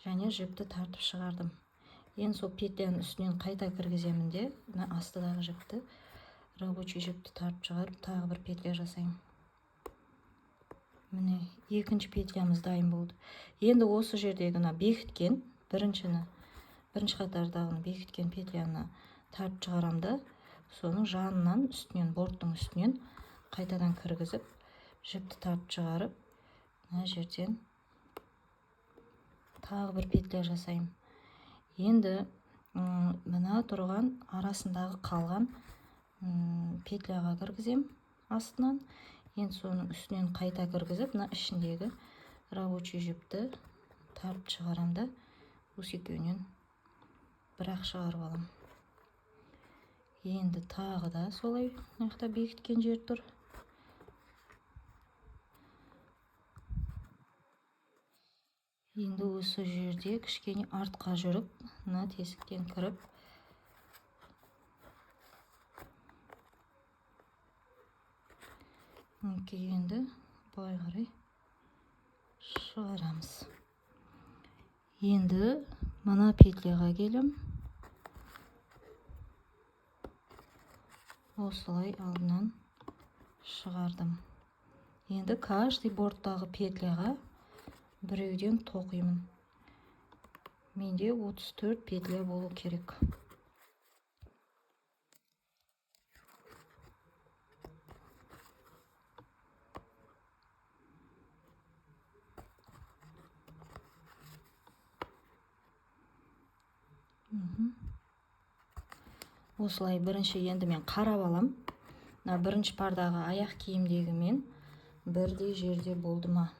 Және жіпті тартып шығардым. Енді сол петляның үстінен қайта кіргіземін де, астыдағы жіпті, рабочий жіпті тартып шығарып, тағы бір петля жасаймын. Міне екінші петлямыз дайын болды. Енді осы жердегі бекіткен, бірінші қатардағын бекіткен петляны тартып шығарамда, соның жанынан, үстінен, борттың үстінен қайтадан кіргізіп, жіпті тартып шығарып, мына жерден тағы бір петля жасаймын. Енді мына тұрған арасындағы қалған петляға кіргізем астынан. Енді соның үстінен қайта кіргізіп, мына ішіндегі рабочий жіпті тартып шығарамда, осы екеуінен бір-ақ шығарып алам. Енді тағы да солай мына бекіткен жер тұр. Енді осы жерде кішкене артқа жүріп, мына тесіктен кіріп, енді былай қарай шығарамыз. Енді мына петляға келем. Осылай алдынан шығардым. Енді каждый борттағы петляға біреуден тоқимын. Менде 34 петля болу керек. Осылай бірінші енді мен қарап алам. Бірінші пардағы аяқ киімдегі мен бірдей жерде болды ма?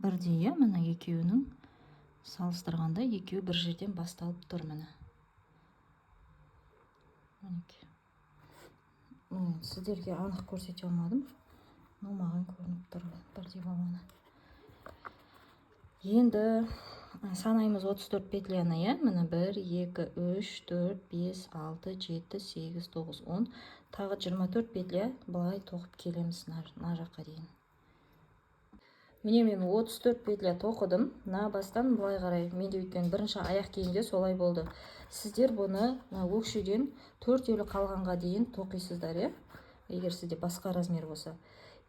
Бірдей, мына екеуінің салыстырғанда екеуі бір жерден басталып тұр міне. сіздерге анық көрсете алмадым. Маған көрініп тұр бірдей болғаны. Енді санаймыз 34 петляны, иә? Міне 1, 2, 3, 4, 5, 6, 7, 8, 9, 10. Тағы 24 петля былай тоқып келеміз на жаққа дейін. Міне мен 34 петля тоқыдым. На бастан былай қарай. Менде өткен бірінші аяқ киімде солай болды. Сіздер бұны өкшеден 4 елі қалғанға дейін тоқисыздар, иә? Егер сізде басқа размер болса.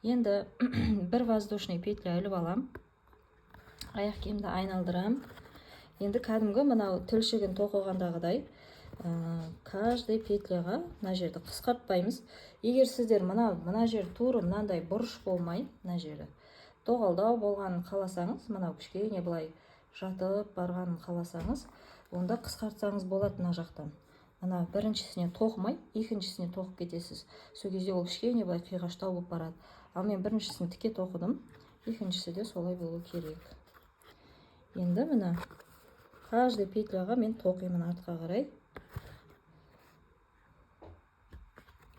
Енді бір воздушный петля іліп алам. Аяқ киімді айналдырам. Енді кәдімгі мынау тілшігін тоқығандағыдай каждый петляға мына жерді қысқартпаймыз. Егер сіздер мына жер туры мынандай бұрыш болмай, мына жері тоғалдау болғанын қаласаңыз, мынау кішкене былай жатып барғанын қаласаңыз, онда қысқартсаңыз болады мына жақтан. Мына біріншісіне тоқымай, екіншісіне тоқып кетесіз. Сол кезде ол кішкене былай қиғаштау болып барады. Ал мен біріншісін тіке тоқыдым, екіншісі де солай болу керек. Енді міне каждый петляға мен тоқимын артқа қарай.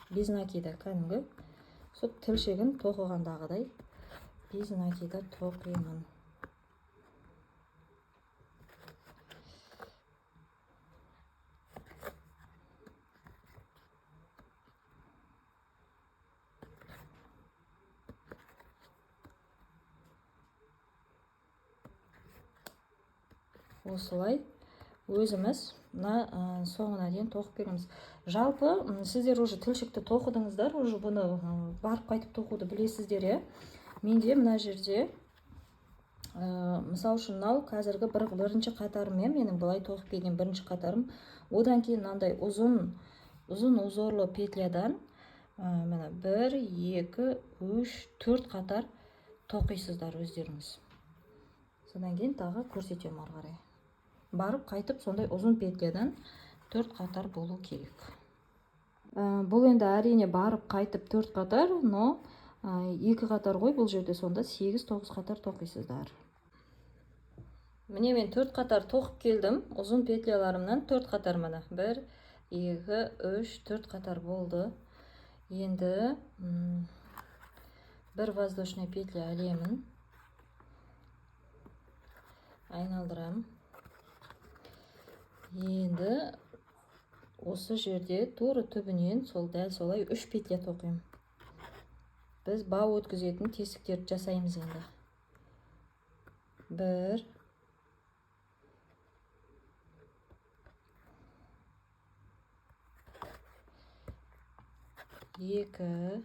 Без накида кәдімгі сол тілшігін тоқығандағыдай без накида тоқимын. Осылай өзіміз соңына дейін тоқып келеміз. Жалпы сіздер уже тілшікті тоқыдыңыздар, уже бұны барып қайтып тоқуды білесіздер, иә? Менде мына жерде мысал үшін мынау қазіргі бірінші қатарым, менің былай тоқып келген бірінші қатарым. Одан кейін мынандай ұзын узорлы петлядан міне 1, 2, 3, 4 қатар тоқисыздар өздеріңіз. Содан кейін тағы көрсетем ары қарай. Барып қайтып сондай ұзын петлядан 4 қатар болу керек. Бұл енді әрине барып қайтып 4 қатар, но 2 қатар ғой, бұл жерде сонда 8-9 қатар тоқисыздар. Міне мен 4 қатар тоқып келдім. Ұзын петляларымнан 4 қатар міне. 1, 2, 3, 4 қатар болды. Енді бір воздушный петля ілемін. Айналдырам. Енді осы жерде туры түбінен дәл солай 3 петля тоқимын. Біз бау өткізетін тесіктерді жасаймыз енді. 1, 2,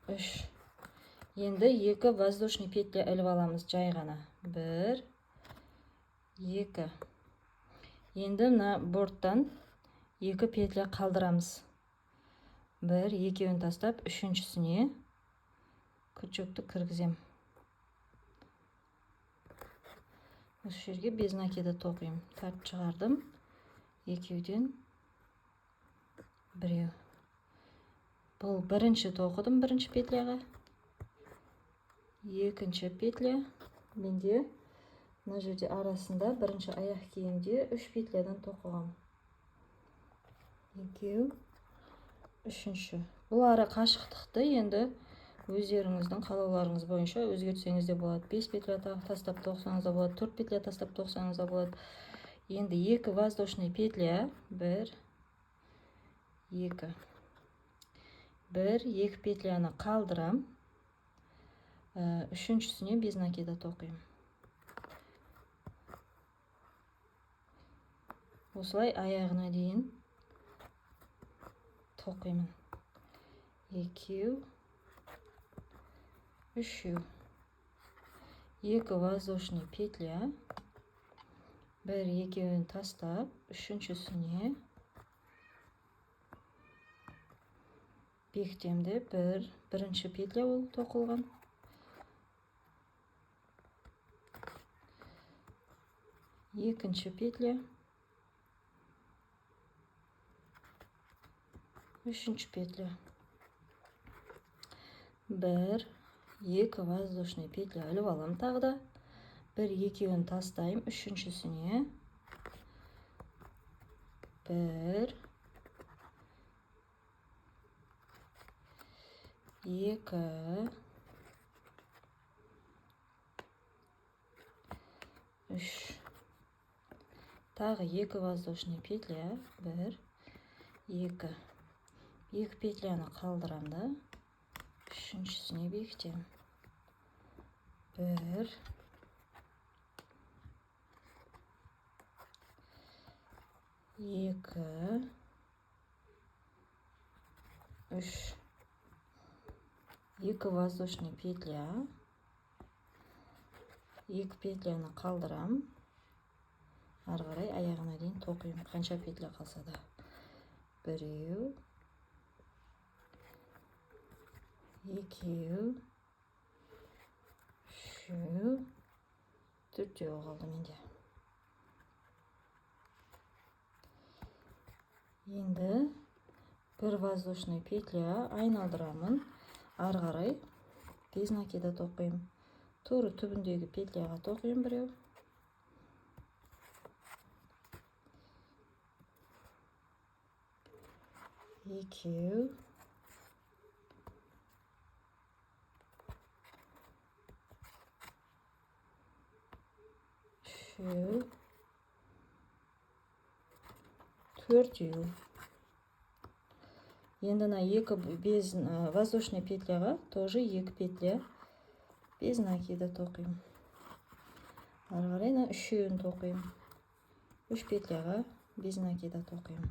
3. Енді 2 воздушный петля іліп аламыз жай ғана. 1, 2. Енді мына борттан 2 петля қалдырамыз. 1, 2-ін тастап, үшіншісіне күрчекті кіргізем. Осы жерге без накида тоқимын. Тартып шығардым. 2-ден 1. Бұл бірінші тоқыдым бірінші петляға. Екінші петля. Менде мына жерде арасында бірінші аяқ киімде 3 петлядан тоқығам. 2, үшінші. Бұл ара қашықтықты енді өздеріңіздің қалауларыңыз бойынша өзгертсеңіз де болады. 5 петля тастап тоқсаңыз да болады, 4 петля тастап тоқсаңыз да болады. Енді 2 воздушный петля, 1, 2. 1, 2 петляны қалдырам. Үшіншісіне без накида тоқимын. Осылай аяғына дейін тоқимын. 2, 3. 2 воздушный петля. 1, 2-ін тастап, үшіншісіне бекітемді. Бірінші петля ол тоқылған. Екінші петля. Үшінші петля. 1, 2 воздушный петля іліп алам тағы да. бір екеуін тастайым, үшіншісіне бір, екі, үш, тағы екі воздушный петля, бір, екі петляны қалдырам да, үшіншісіне бекітем, бір, екі, үш, екі воздушный петля, екі петляны қалдырам, ары қарай аяғына дейін тоқиым, қанша петля қалса да. Біреу, екеу, үшеу, төртеу қалды менде. Енді бір воздушный петля айналдырамын, ары қарай без накида тоқиым. Тура түбіндегі петляға тоқиым біреу. Екеу, үшеу, төртеу. Енді екі без воздушный петляға тоже екі петля без накида тоқиым. Ары қарай үшеуін тоқиым. Үш петляға без накида тоқиым.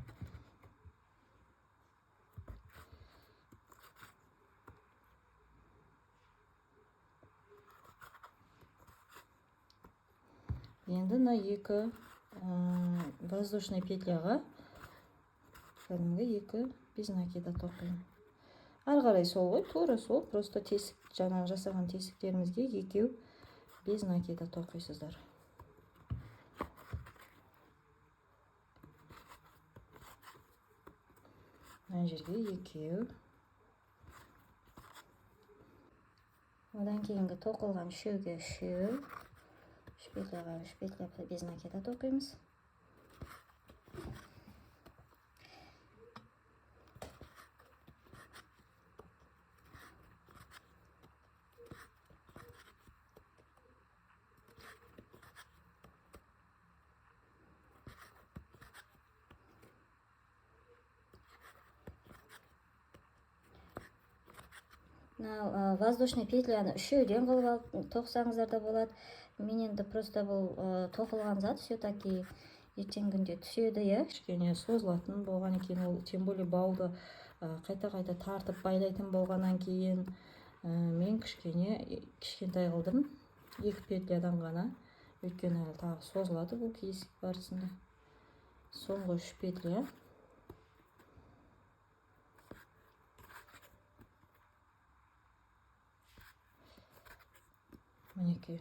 Енді екі воздушный петляға кәдімгі екі без накида тоқиым. Ары қарай сол ғой, тура сол, просто тесік, жаңағы жасаған тесіктерімізге екеу без накида тоқисыздар. Мына жерге екеу. Одан кейінгі тоқылған үшеуге үшеу. Үш петляға үш петля без накида тоқимыз. Воздушный петляны үшеуден қылып тоқсаңыздар да болады. Мен енді просто бұл тоқылған зат все-таки ертең күнде түседі, иә. Кішкене созылатын болған екен, ол тем более бауды қайта-қайта тартып байлайтын болғаннан кейін мен кішкентай қылдым, екі петлядан ғана. Өйткені тағы созылады бұл кесік барысында. Соңғы үш петля. Мінекей.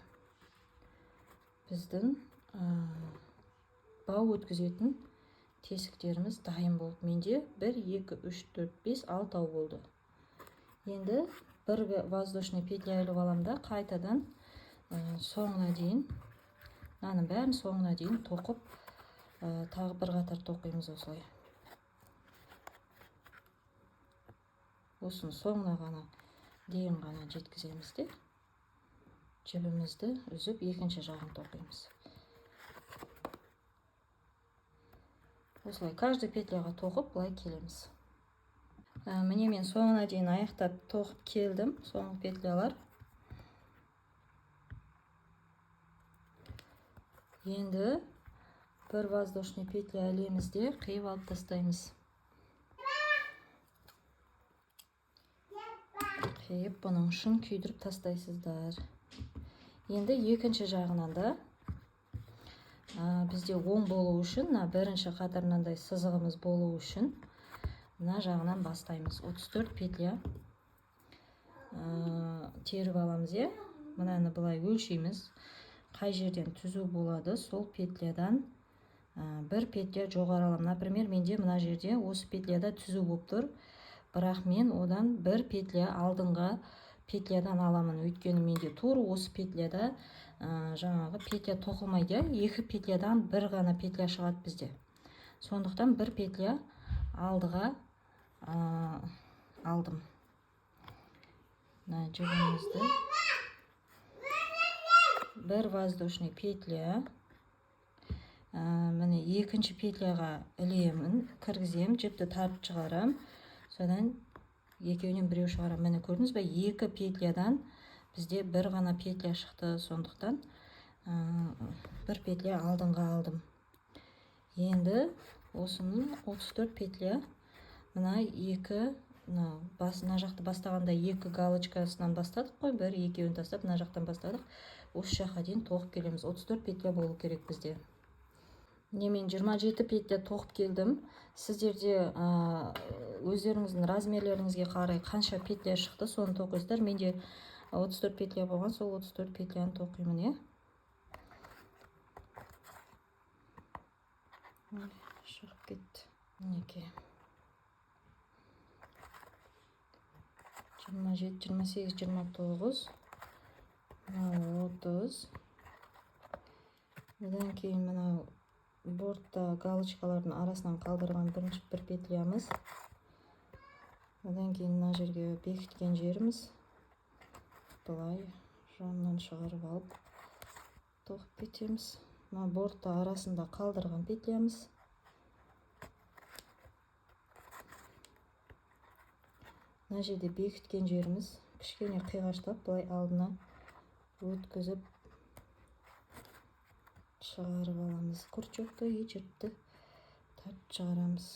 Біздің бау өткізетін тесіктеріміз дайын болды. Менде 1, 2, 3, 4, 5, 6 болды. Енді бір воздушный петля іліп аламда қайтадан соңына дейін, мынаның бәрін соңына дейін тоқып, тағы бір қатар тоқимыз осылай. Осыны соңына ғана дейін ғана жеткіземіз де, жібімізді үзіп екінші жағын тоқимыз. Осылай каждый петляға тоқып бұлай келеміз. Міне мен соңына дейін аяқтап тоқып келдім, соңғы петлялар. Енді бір воздушный петля ілемізде қиып алып тастаймыз. Қиып бұның ұшын күйдіріп тастайсыздар. Енді екінші жағынан да бізде оң болу үшін, бірінші қатарынандай сызығымыз болу үшін мына жағынан бастаймыз. 34 петля теріп аламыз, е. Мынаны былай өлшейміз. Қай жерден түзу болады, сол петлядан бір петля жоғары алам. Например, менде мына жерде осы петляда түзу болып тұр. Бірақ мен одан бір петля алдыңға петлядан аламын, өйткені менде тура осы петляда жаңағы петля тоқылмайды, екі петлядан бір ғана петля шығады бізде. Сондықтан бір петля алдыға алдым. Жібімізді бір воздушный петля, міне екінші петляға ілемін, кіргізем, жіпті тартып шығарам, содан екеуінен біреу шығарам. Міне көрдіңіз бе, екі петлядан бізде бір ғана петля шықты, сондықтан бір петля алдыңға алдым. Енді осының 34 петля, мына екі, мына жақты бастағанда екі галочкасынан бастадық қой, бір екеуін тастап, мына жақтан бастадық. Осы жаққа дейін тоқып келеміз. 34 петля болу керек бізде. Мен 27 петля тоқып келдім. Сіздерде өздеріңіздің размерлеріңізге қарай қанша петля шықты, соны тоқисыздар. Менде 34 петля болған, сол 34 петляны тоқимын, шығып кетті. Мінекей. 27, 28, 29, 30. Одан кейін мынау бортта галочкалардың арасынан қалдырған бірінші бір петлямыз. Одан кейін мына жерге бекіткен жеріміз. Былай жанынан шығарып алып тоқып кетеміз. Мына бортта арасында қалдырған петлямыз. Мына жерде бекіткен жеріміз. Кішкене қиғаштап былай алдына өткізіп шығарып аламыз. Крючокты ечіртті тартып шығарамыз.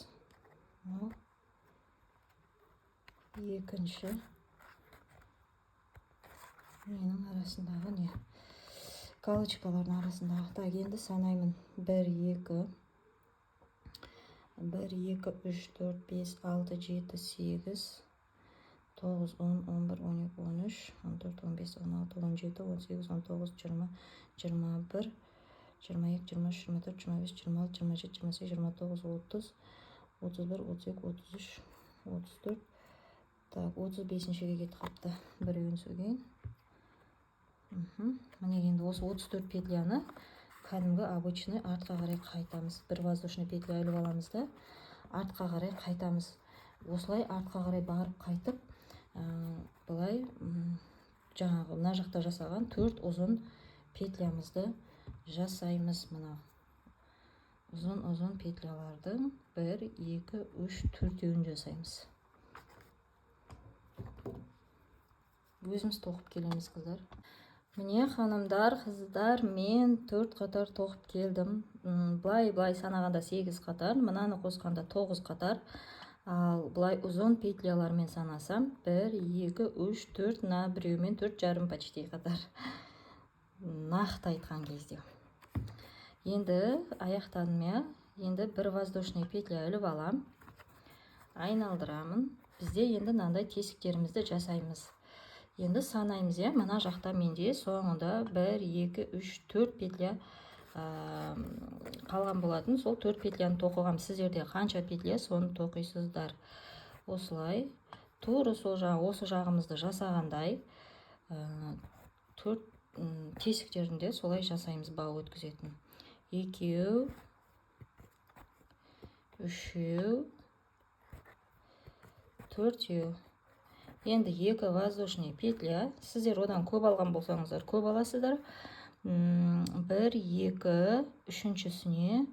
Екінші менің арасындағы не? Галочкалардың арасындағы. Так, енді санаймын. 1, 2, 1, 2, 3, 4, 5, 6, 7, 8, 9, 10, 11, 12, 13, 14, 15, 16, 17, 18, 19, 20, 21, 22, 23, 24, 25, 26, 27, 28, 29, 30, 31, 32, 33, 34. Так, 35-шіге кетіп қапты. Біреуін сөйген. Міне енді осы 34 петляны кәдімгі обычный артқа қарай қайтамыз. Бір воздушный петля іліп аламыз да, артқа қарай қайтамыз. Осылай артқа қарай барып қайтып, былай жаңағы мына жақта жасаған 4 ұзын петлямызды жасаймыз. Мына ұзын петлялардың 1, 2, 3, 4-еуін жасаймыз. Өзіміз тоқып келеміз, қыздар. Міне, ханымдар, қыздар, мен 4 қатар тоқып келдім. Былай санағанда 8 қатар, мынаны қосқанда 9 қатар. Ал былай ұзын петлялармен санасам 1, 2, 3, 4, на біреумен 4,5 почти қатар. Нақты айтқан кезде. Енді аяқтадым, енді бір воздушный петля іліп алам. Айналдырамын. Бізде енді мынандай тесіктерімізді жасаймыз. Енді санаймыз, мына жақта менде соңында 1, 2, 3, 4 петля қалған болатын. Сол 4 петляны тоқығам. Сіздерде қанша петля, соны тоқисыздар. Осылай, тура сол осы жағымызды жасағандай 4 тесіктерінде солай жасаймыз, бау өткізетін. 2, 3, 4. Енді 2 воздушный петля. Сіздер одан көп алған болсаңыздар, көп аласыздар. 1, 2, үшіншісіне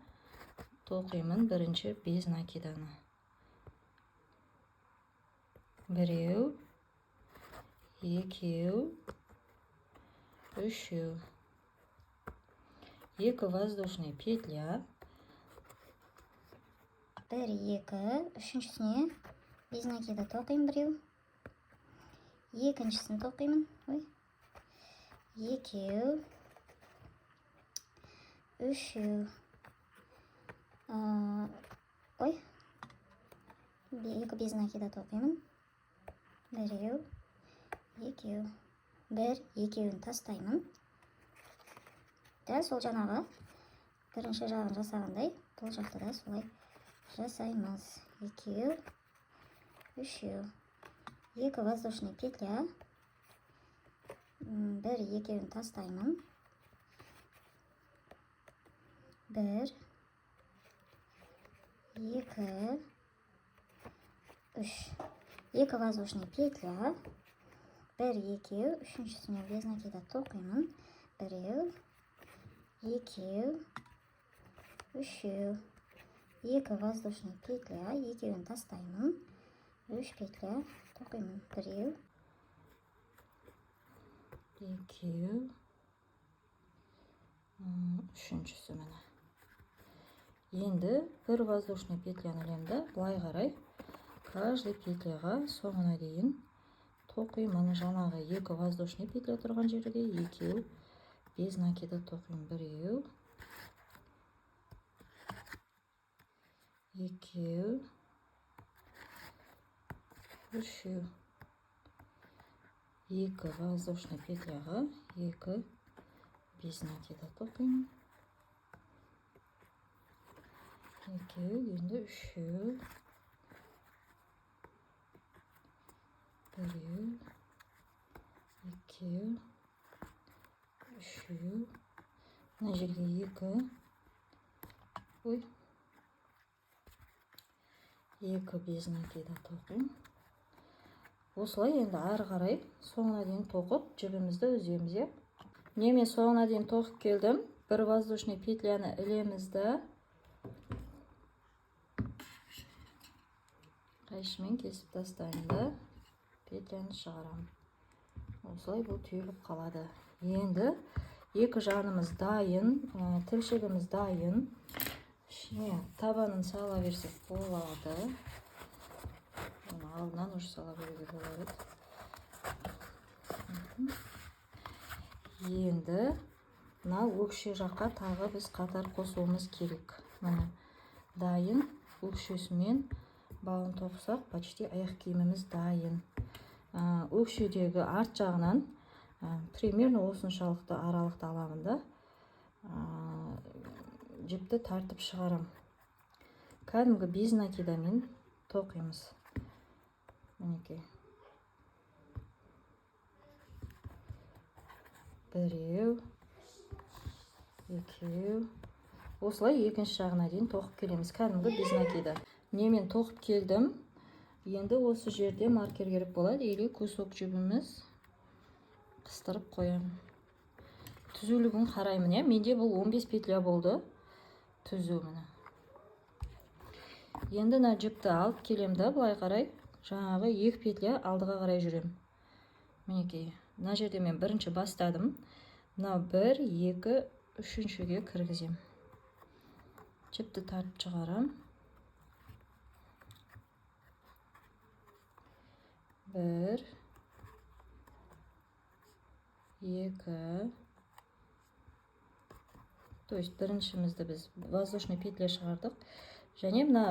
тоқимын бірінші без накиданы. 1, 2, 3. 2 воздушный петля. 1, 2, үшіншісіне без накида тоқимын біреу. Екіншісін тоқимын. 2, 3. 2 без накида тоқимын. 1, 2. 1, 2-ін тастаймын. Дәл сол жаңағы бірінші жағын жасағандай, бұл жақта да солай жасаймыз. 2, 3. 2 воздушный петля. бір екеуін тастаймын. Бір, екі, үш. Екі воздушный петля. Бір, екеу, үшіншісіне без накида тоқимын. Біреу, екеу, үшеу. Екі воздушный петля, екеуін тастаймын. Үш петля тоқимын. Біреу, екеу, үшіншісі міне. Енді бір воздушный петляны ілемді, былай қарай каждый петляға соңына дейін тоқимын. Жаңағы екі воздушный петля тұрған жерге екеу без накида тоқимын. Біреу, екеу, үшеу. Екі воздушный петляға екі без накида тоқимын. Екеу, енді үшеу. Біреу, екеу, үшеу. Мына жерге екі. Ой. Екі без накида тоқимын. Осылай енді ары қарай соңына дейін тоқып жібімізді үземіз. Міне мен соңына дейін тоқып келдім. Бір воздушный петляны ілемізді. Қайшымен кесіп тастаймын. Петляны шығарамын. Осылай бұл түйіліп қалады. Енді екі жанымыз дайын, тілшігіміз дайын. Ішіне табанын сала берсек болады. Оны алдынан уже сала беруге болады. Енді мына өкше жаққа тағы біз қатар қосуымыз керек. Міне дайын. Өкшесімен бауын тоқсақ, почти аяқ киіміміз дайын. Өкшедегі арт жағынан примерно осыншалықты аралықты аламын да. Жіпті тартып шығарам. Кәдімгі без накидамен тоқимыз. Мінекей. Біреу, екеу. Осылай екінші жағына дейін тоқып келеміз. Кәдімгі без накида. Міне мен тоқып келдім. Енді осы жерде маркер керек болады. Или кусок жібіміз қыстырып қоям. Түзулігін қараймын. Менде бұл 15 петля болды. Түзу міне. Енді мына жіпті алып келемді, былай қарай. Жаңағы екі петля алдыға қарай жүрем. Мінекей. Мына жерде мен бірінші бастадым. Мына бір, екі, үшіншіге кіргізем. Жіпті тартып шығарам. Бір, екі. То есть біріншімізді біз воздушный петля шығардық. Және мына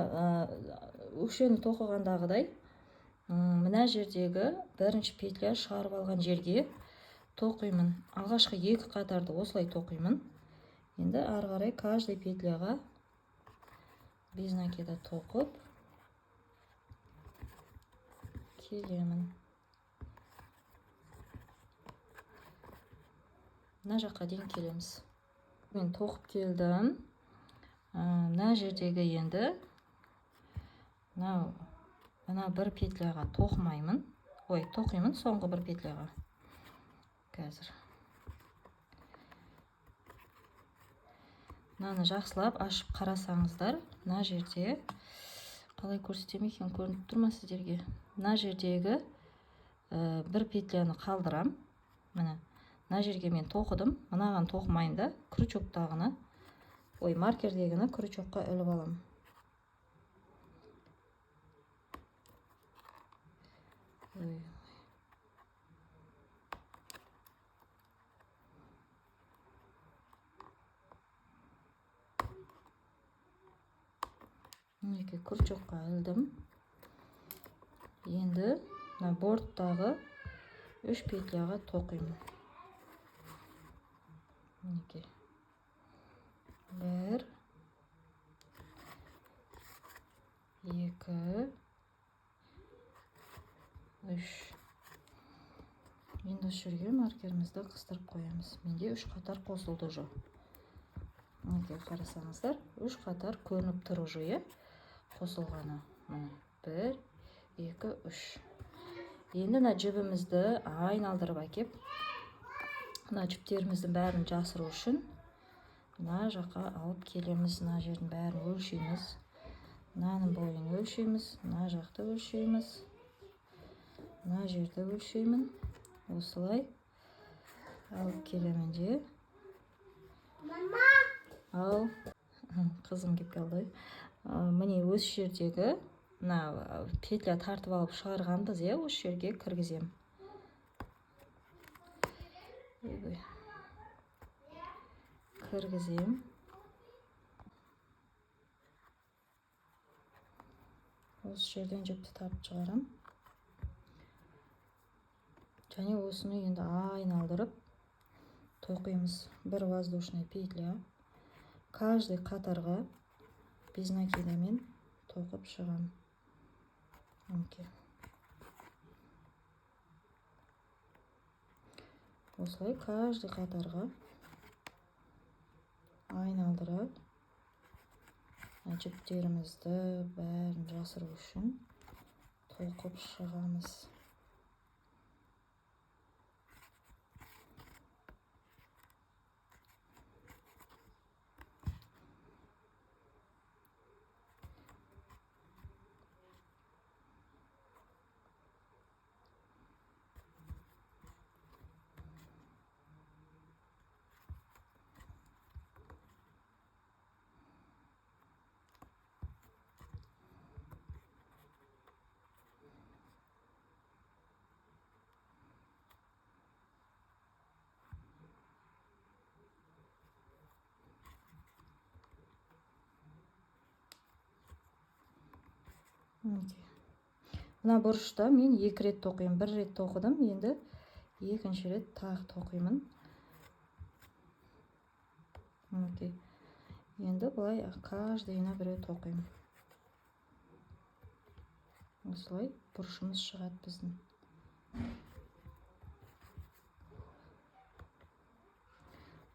өкшені тоқығандағыдай мына жердегі бірінші петля шығарып алған жерге тоқимын. Алғашқы екі қатарды осылай тоқимын. Енді ары қарай каждый петляға без накида тоқып келемін. Мына жаққа дейін келеміз. Мен тоқып келдім. Мына жердегі енді мына бір петляға тоқымаймын. Ой, тоқимын соңғы бір петляға. Қазір. Мынаны жақсылап ашып қарасаңыздар, мына жерде қалай көрсетем екен, көрініп тұр ма сіздерге? Мына жердегі бір петляны қалдырам. Міне, мына жерге мен тоқыдым. Мынаған тоқымайын да, крючоктағыны, маркердегіні крючокқа іліп алам. Мінекей крючокқа ілдім. Енді мына борттағы 3 петляға тоқимын. Мінекей. 1, 2, 3. Енді осы жерге маркерімізді қыстырып қоямыз. Менде 3 қатар қосылды уже. Неге қарасаңыздар, 3 қатар көрініп тұр уже, қосылғаны. Міне 1, 2, 3. Енді мына жібімізді айналдырып әкеп, мына жіптеріміздің бәрін жасыру үшін мына жаққа алып келеміз. Мына жердің бәрін өлшейміз. Мынаның бойын өлшейміз, мына жақты өлшейміз. Мына жерді өлшеймін. Осылай алып келемін де. Ал қызым келіп қалды. Міне осы жердегі мына петля тартып алып шығарғанбыз, осы жерге кіргізем. Кіргізем. Осы жерден жіпті тартып шығарам. Және осыны енді айналдырып тоқимыз. Бір воздушный петля. Каждый қатарға без накидамен тоқып шығам. Осылай каждый қатарға айналдырып жіптерімізді бәрін жасыру үшін тоқып шығамыз. Мына бұрышта мен 2 рет тоқимын. 1 рет тоқыдым, енді 2-ші рет тағы тоқимын. Енді бұлай каждыйына 1 рет тоқимын. Осылай бұрышымыз шығады біздің.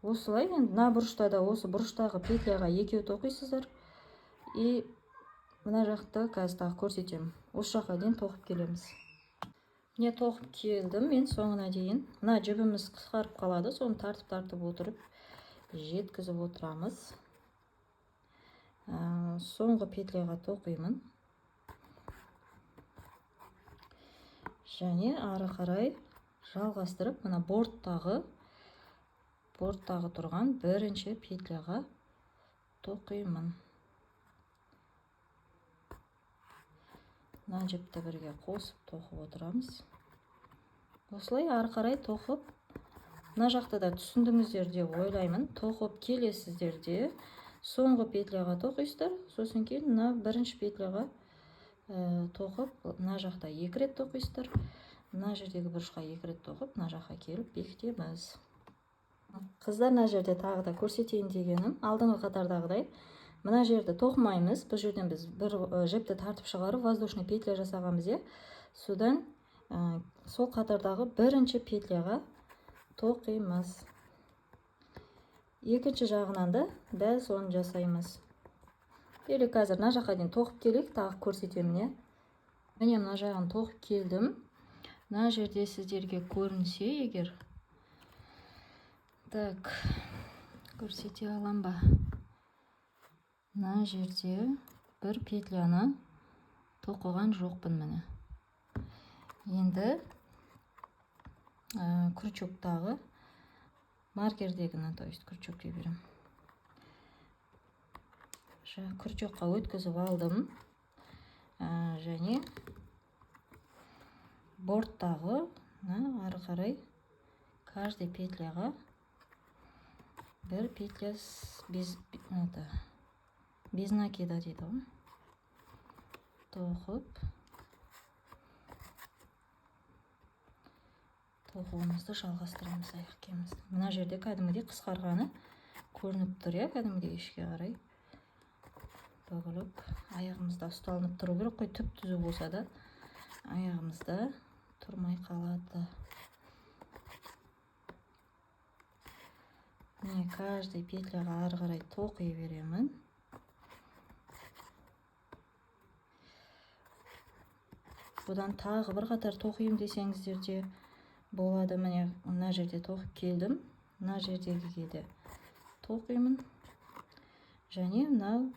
Осылай енді мына бұрышта да осы бұрыштағы петляға 2 тоқисыздар. И мына жақты қазір тағы көрсетемін. Осы жаққа дейін тоқып келеміз. Міне тоқып келдім мен соңына дейін. Мына жібіміз қысқарып қалады, соны тартып отырып жеткізіп отырамыз. Соңғы петляға тоқимын. Және ары қарай жалғастырып, мына борттағы тұрған 1-ші петляға тоқимын. Мына жіпті бірге қосып тоқып отырамыз. Осылай ары қарай тоқып, мына жақта да түсіндіңіздер деп ойлаймын. Тоқып келесіздерде соңғы петляға тоқисыздар, сосын кейін мына 1-ші петляға тоқып, мына жақта 2 рет тоқисыздар. Мына жердегі бұрышқа 2 рет тоқып, мына жаққа келіп бекітеміз. Қыздар, мына жерде тағы да көрсетейін дегенім, алдыңғы қатардағыдай мына жерді тоқымаймыз. Бұл жерден біз бір жіпті тартып шығарып, воздушный петля жасағанбыз. Содан сол қатардағы 1-ші петляға тоқимыз. 2-ші жағынан да дәл соны жасаймыз. Или қазір мына жаққа дейін тоқып келейік, тағы көрсетемін. Міне мына жағын тоқып келдім. Мына жерде сіздерге көрінсе егер. Так, көрсете алам ба? Мына жерде бір петляны тоқыған жоқпын міне. Енді крючоктағы маркердегіні, то есть крючок деп берем. Крючокқа өткізіп алдым. Және борттағы ары қарай каждый петляға бір петля без накида дейді ғой. Тоқып тоқуымызды жалғастырамыз аяқ киімімізді. Мына жерде кәдімгідей қысқарғаны көрініп тұр, кәдімгідей ішке қарай бүгіліп, аяғымызда ұсталынып тұру керек қой. Түп түзу болса да аяғымызда тұрмай қалады. міне каждый петляға ары қарай тоқи беремін. Бұдан тағы бір қатар тоқиым десеңіздер де болады. Міне мына жерде тоқып келдім. Мына жердегіге де тоқимын. Және мынау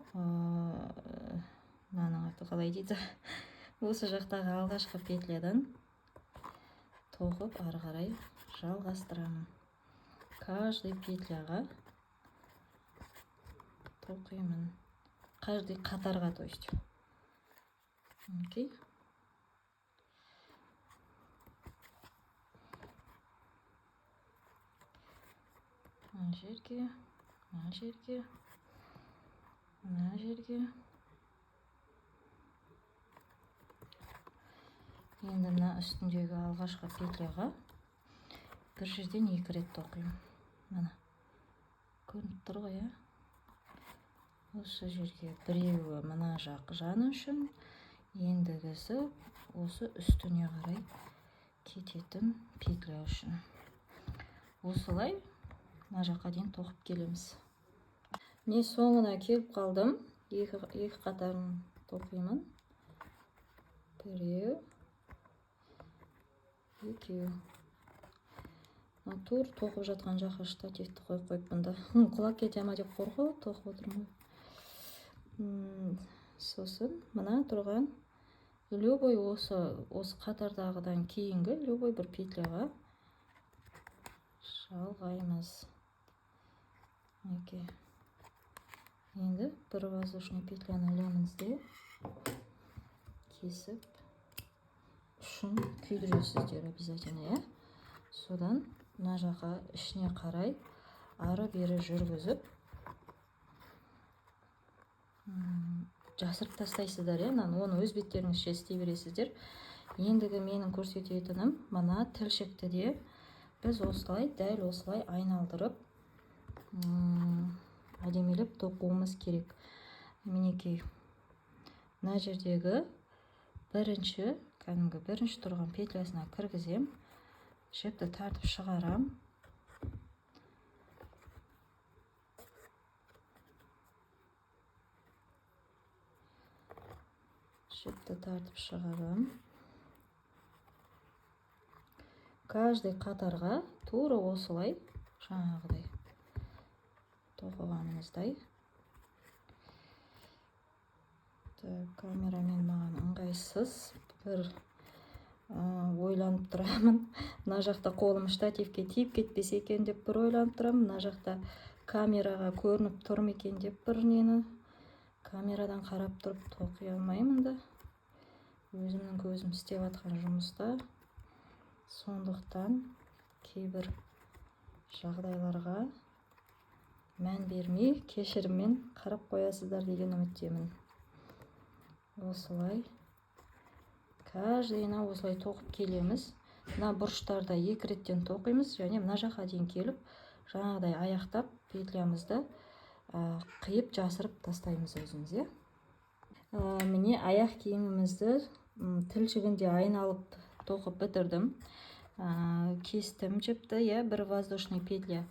мынаның аты қалай дейді? Осы жақтағы алғашқы петлядан тоқып ары қарай жалғастырамын. Каждый петляға тоқимын. Каждый қатарға, то есть. Окей. Мына жерге, мына жерге, мына жерге. Енді мына үстіндегі алғашқы петляға бір жерден 2 рет тоқимын. Мына көрініп тұр ғой, иә? Осы жерге біреуі мына жақ жаны үшін, ендігісі осы үстіне қарай кететін петля үшін. Осылай мына жаққа дейін тоқып келеміз. Міне соңына келіп қалдым. Екі қатарын тоқимын. Біреу, екеу. Тур тоқып жатқан жаққа штативті қойып бұнда. Құлап кете ма деп қорқу, тоқып отырмын. Сосын мына тұрған любой осы қатардағыдан кейінгі любой бір петляға жалғаймыз. Окей. Енді бір воздушный петляны ілеміз де кесіп ұшын күйдіресіздер обязательно, иә? Содан мына жаққа ішіне қарай ары бері жүргізіп жасырып тастайсыздар, иә? Оны өз беттеріңізше істей бересіздер. Ендігі менің көрсететінім мына тілшікті де біз осылай, дәл осылай айналдырып әдемелеп тоқуымыз керек. Мінекей мына жердегі бірінші тұрған петлясына кіргізем, жіпті тартып шығарам. Каждый қатарға тура осылай жаңағыдай тоқығанымыздай. Камерамен маған ыңғайсыз, бір ойланып тұрамын. Мына жақта қолым штативке тиіп кетпесе екен деп бір ойланып тұрамын. Мына жақта камераға көрініп тұр ма екен деп бір нені камерадан қарап тұрып тоқи алмаймын да. Өзімнің көзім істеп жатқан жұмыста. Сондықтан кейбір жағдайларға мән бермей, кешіріммен қарап қоясыздар деген үміттемін. Осылай каждыйына осылай тоқып келеміз. Мына бұрыштарда 2 реттен тоқимыз, және мына жаққа дейін келіп, жаңағыдай аяқтап петлямызды қиып жасырып тастаймыз өзіміз, иә? Міне аяқ киімімізді тілшігінде айналып тоқып бітірдім. Кестім жіпті, иә, бір воздушный петля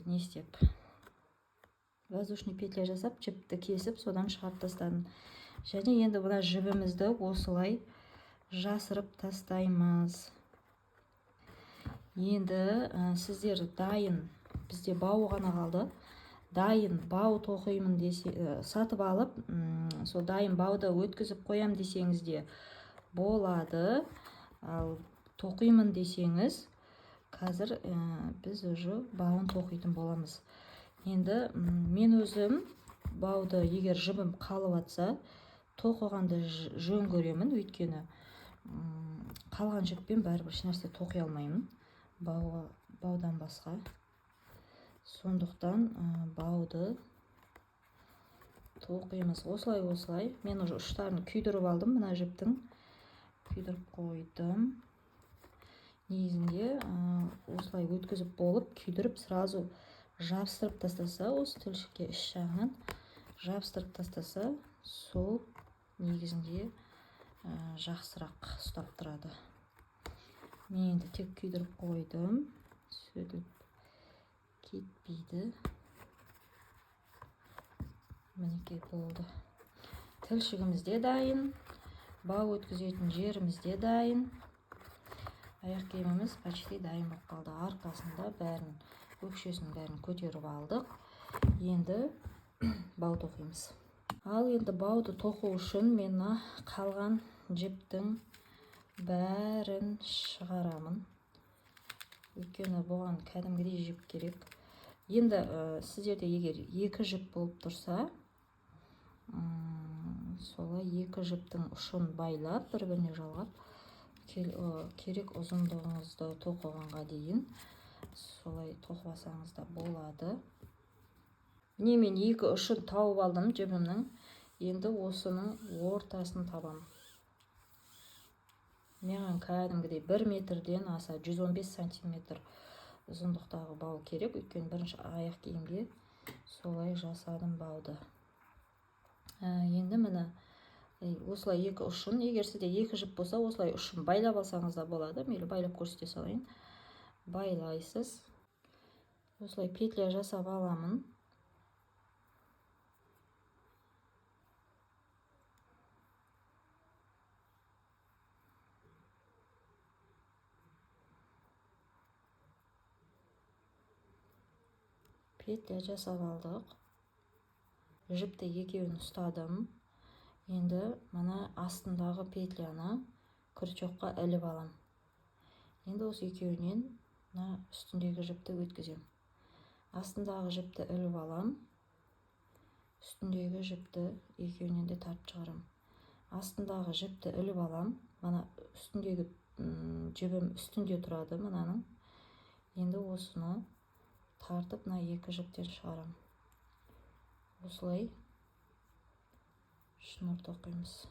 не істеп, воздушный петля жасап, жіпті кесіп, содан шығарып тастадым. Және енді бұна жібімізді осылай жасырып тастаймыз. Енді сіздер дайын, бізде бау ғана қалды. Дайын бау тоқимын десе, сатып алып, сол дайын бауды өткізіп қоям десеңіз де болады. Ал тоқимын десеңіз, қазір біз уже бауын тоқитын боламыз. Енді мен өзім бауды егер жібім қалып атса, тоқығанды жөн көремін, өйткені қалған жіппен бәрібір ешнәрсе тоқи алмаймын баудан басқа. Сондықтан бауды тоқимыз осылай. Мен уже ұштарын күйдіріп алдым, мына жіптің күйдіріп қойдым. Негізінде осылай өткізіп болып, күйдіріп сразу жабыстырып тастаса, осы тілшікке іш жағынан жабыстырып тастаса, сол негізінде жақсырақ ұстап тұрады. Мен енді тек күйдіріп қойдым. Сөйтіп кетпейді. Мінекей болды. Тілшігіміз де дайын. Бау өткізетін жеріміз де дайын. Аяқ киіміміз почти дайын болып қалды. Арқасында бәрін, өкшесінің бәрін көтеріп алдық. Енді бау тоқимыз. Ал енді бауды тоқу үшін мен қалған жіптің бәрін шығарамын. Өйткені бұған кәдімгідей жіп керек. Енді сіздерде егер екі жіп болып тұрса, солай екі жіптің ұшын байлап, бір-біріне жалғап, керек ұзындығыңызды тоқығанға дейін солай тоқып алсаңыз да болады. Міне мен екі ұшын тауып алдым жібімнің. Енді осының ортасын табамын. Маған кәдімгідей 1 метрден аса 115 сантиметр ұзындықтағы бау керек. Өйткені бірінші аяқ киімге солай жасадым бауды. Енді міне осылай екі ұшын, егер сізде екі жіп болса, осылай ұшын байлап алсаңыз да болады. Мейлі байлап көрсете салайын. Байлайсыз. Осылай петля жасап аламын. Петля жасап алдық. Жіпті екеуін ұстадым. Енді мына астындағы петляны крючокқа іліп алам. Енді осы екеуінен үстіндегі жіпті өткізем. Астындағы жіпті іліп алам. Үстіндегі жіпті екеуінен де тартып шығарам. Астындағы жіпті іліп алам. Мына үстіндегі жібім үстінде тұрады мынаның. Енді осыны тартып екі жіптен шығарам. Осылай шнур тоқимыз.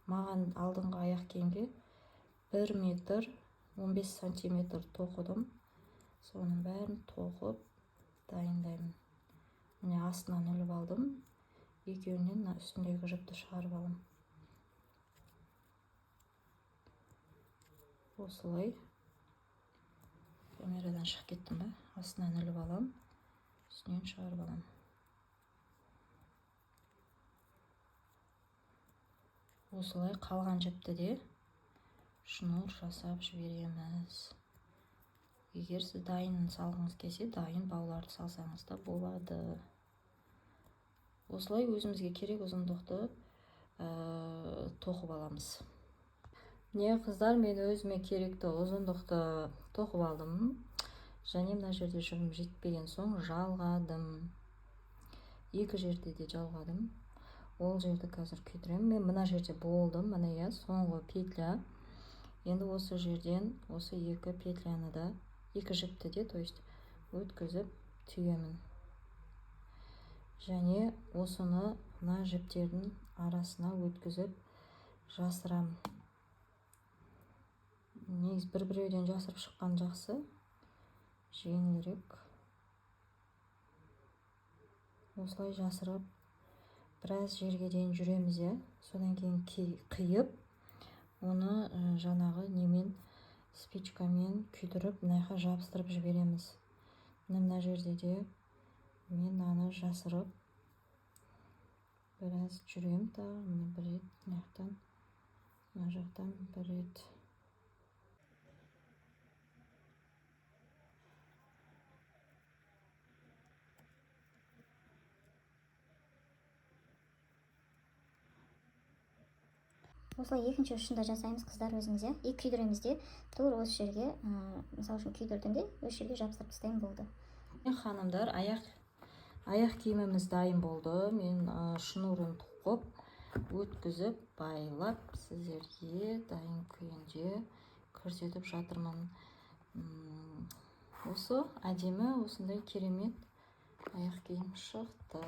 Маған алдыңғы аяқ киімге 1 метр 15 сантиметр тоқыдым. Соның бәрін тоқып дайындаймын. Міне астынан іліп алдым. Екеуінен үстіндегі жіпті шығарып алам. Осылай. Камерадан шығып кеттім ба? Астынан іліп алам. Үстінен шығарып алам. Осылай қалған жіпті де шнур жасап жібереміз. Егер сіз дайынын салғыңыз келсе, дайын бауларды салсаңыз да болады. Осылай өзімізге керек ұзындықты тоқып аламыз. Не қыздар, мен өзіме керекті ұзындықты тоқып алдым. Және мына жерде жібім жетпеген соң жалғадым. Екі жерде де жалғадым. Ол жерді қазір күйдірем. Мен мына жерде болдым. Міне соңғы петля. Енді осы жерден осы екі петляны да, екі жіпті де, то есть өткізіп түйемін. Және осыны мына жіптердің арасына өткізіп жасырам. Негіз бір-біреуден жасырып шыққан жақсы. Жеңілірек. Осылай жасырып біраз жерге дейін жүреміз. Содан кейін қиып, оны жаңағы немен, спичкамен күйдіріп, мынаяққа жабыстырып жібереміз. Мына жерде де мен аны жасырып біраз жүрем. Бір рет, мына жақтан бір рет. Осылай екінші ұшында жасаймыз қыздар өзіңіз. Екі күйдіреміз де, тура осы жерге, мысалы үшін күйдірдім де, осы жерге жабыстырып тастайын болды. Ханымдар, аяқ киіміміз дайын болды. Мен шнурын тоқып, өткізіп, байлап, сіздерге дайын күйінде көрсетіп жатырмын. Осы әдемі, осындай керемет аяқ киім шықты.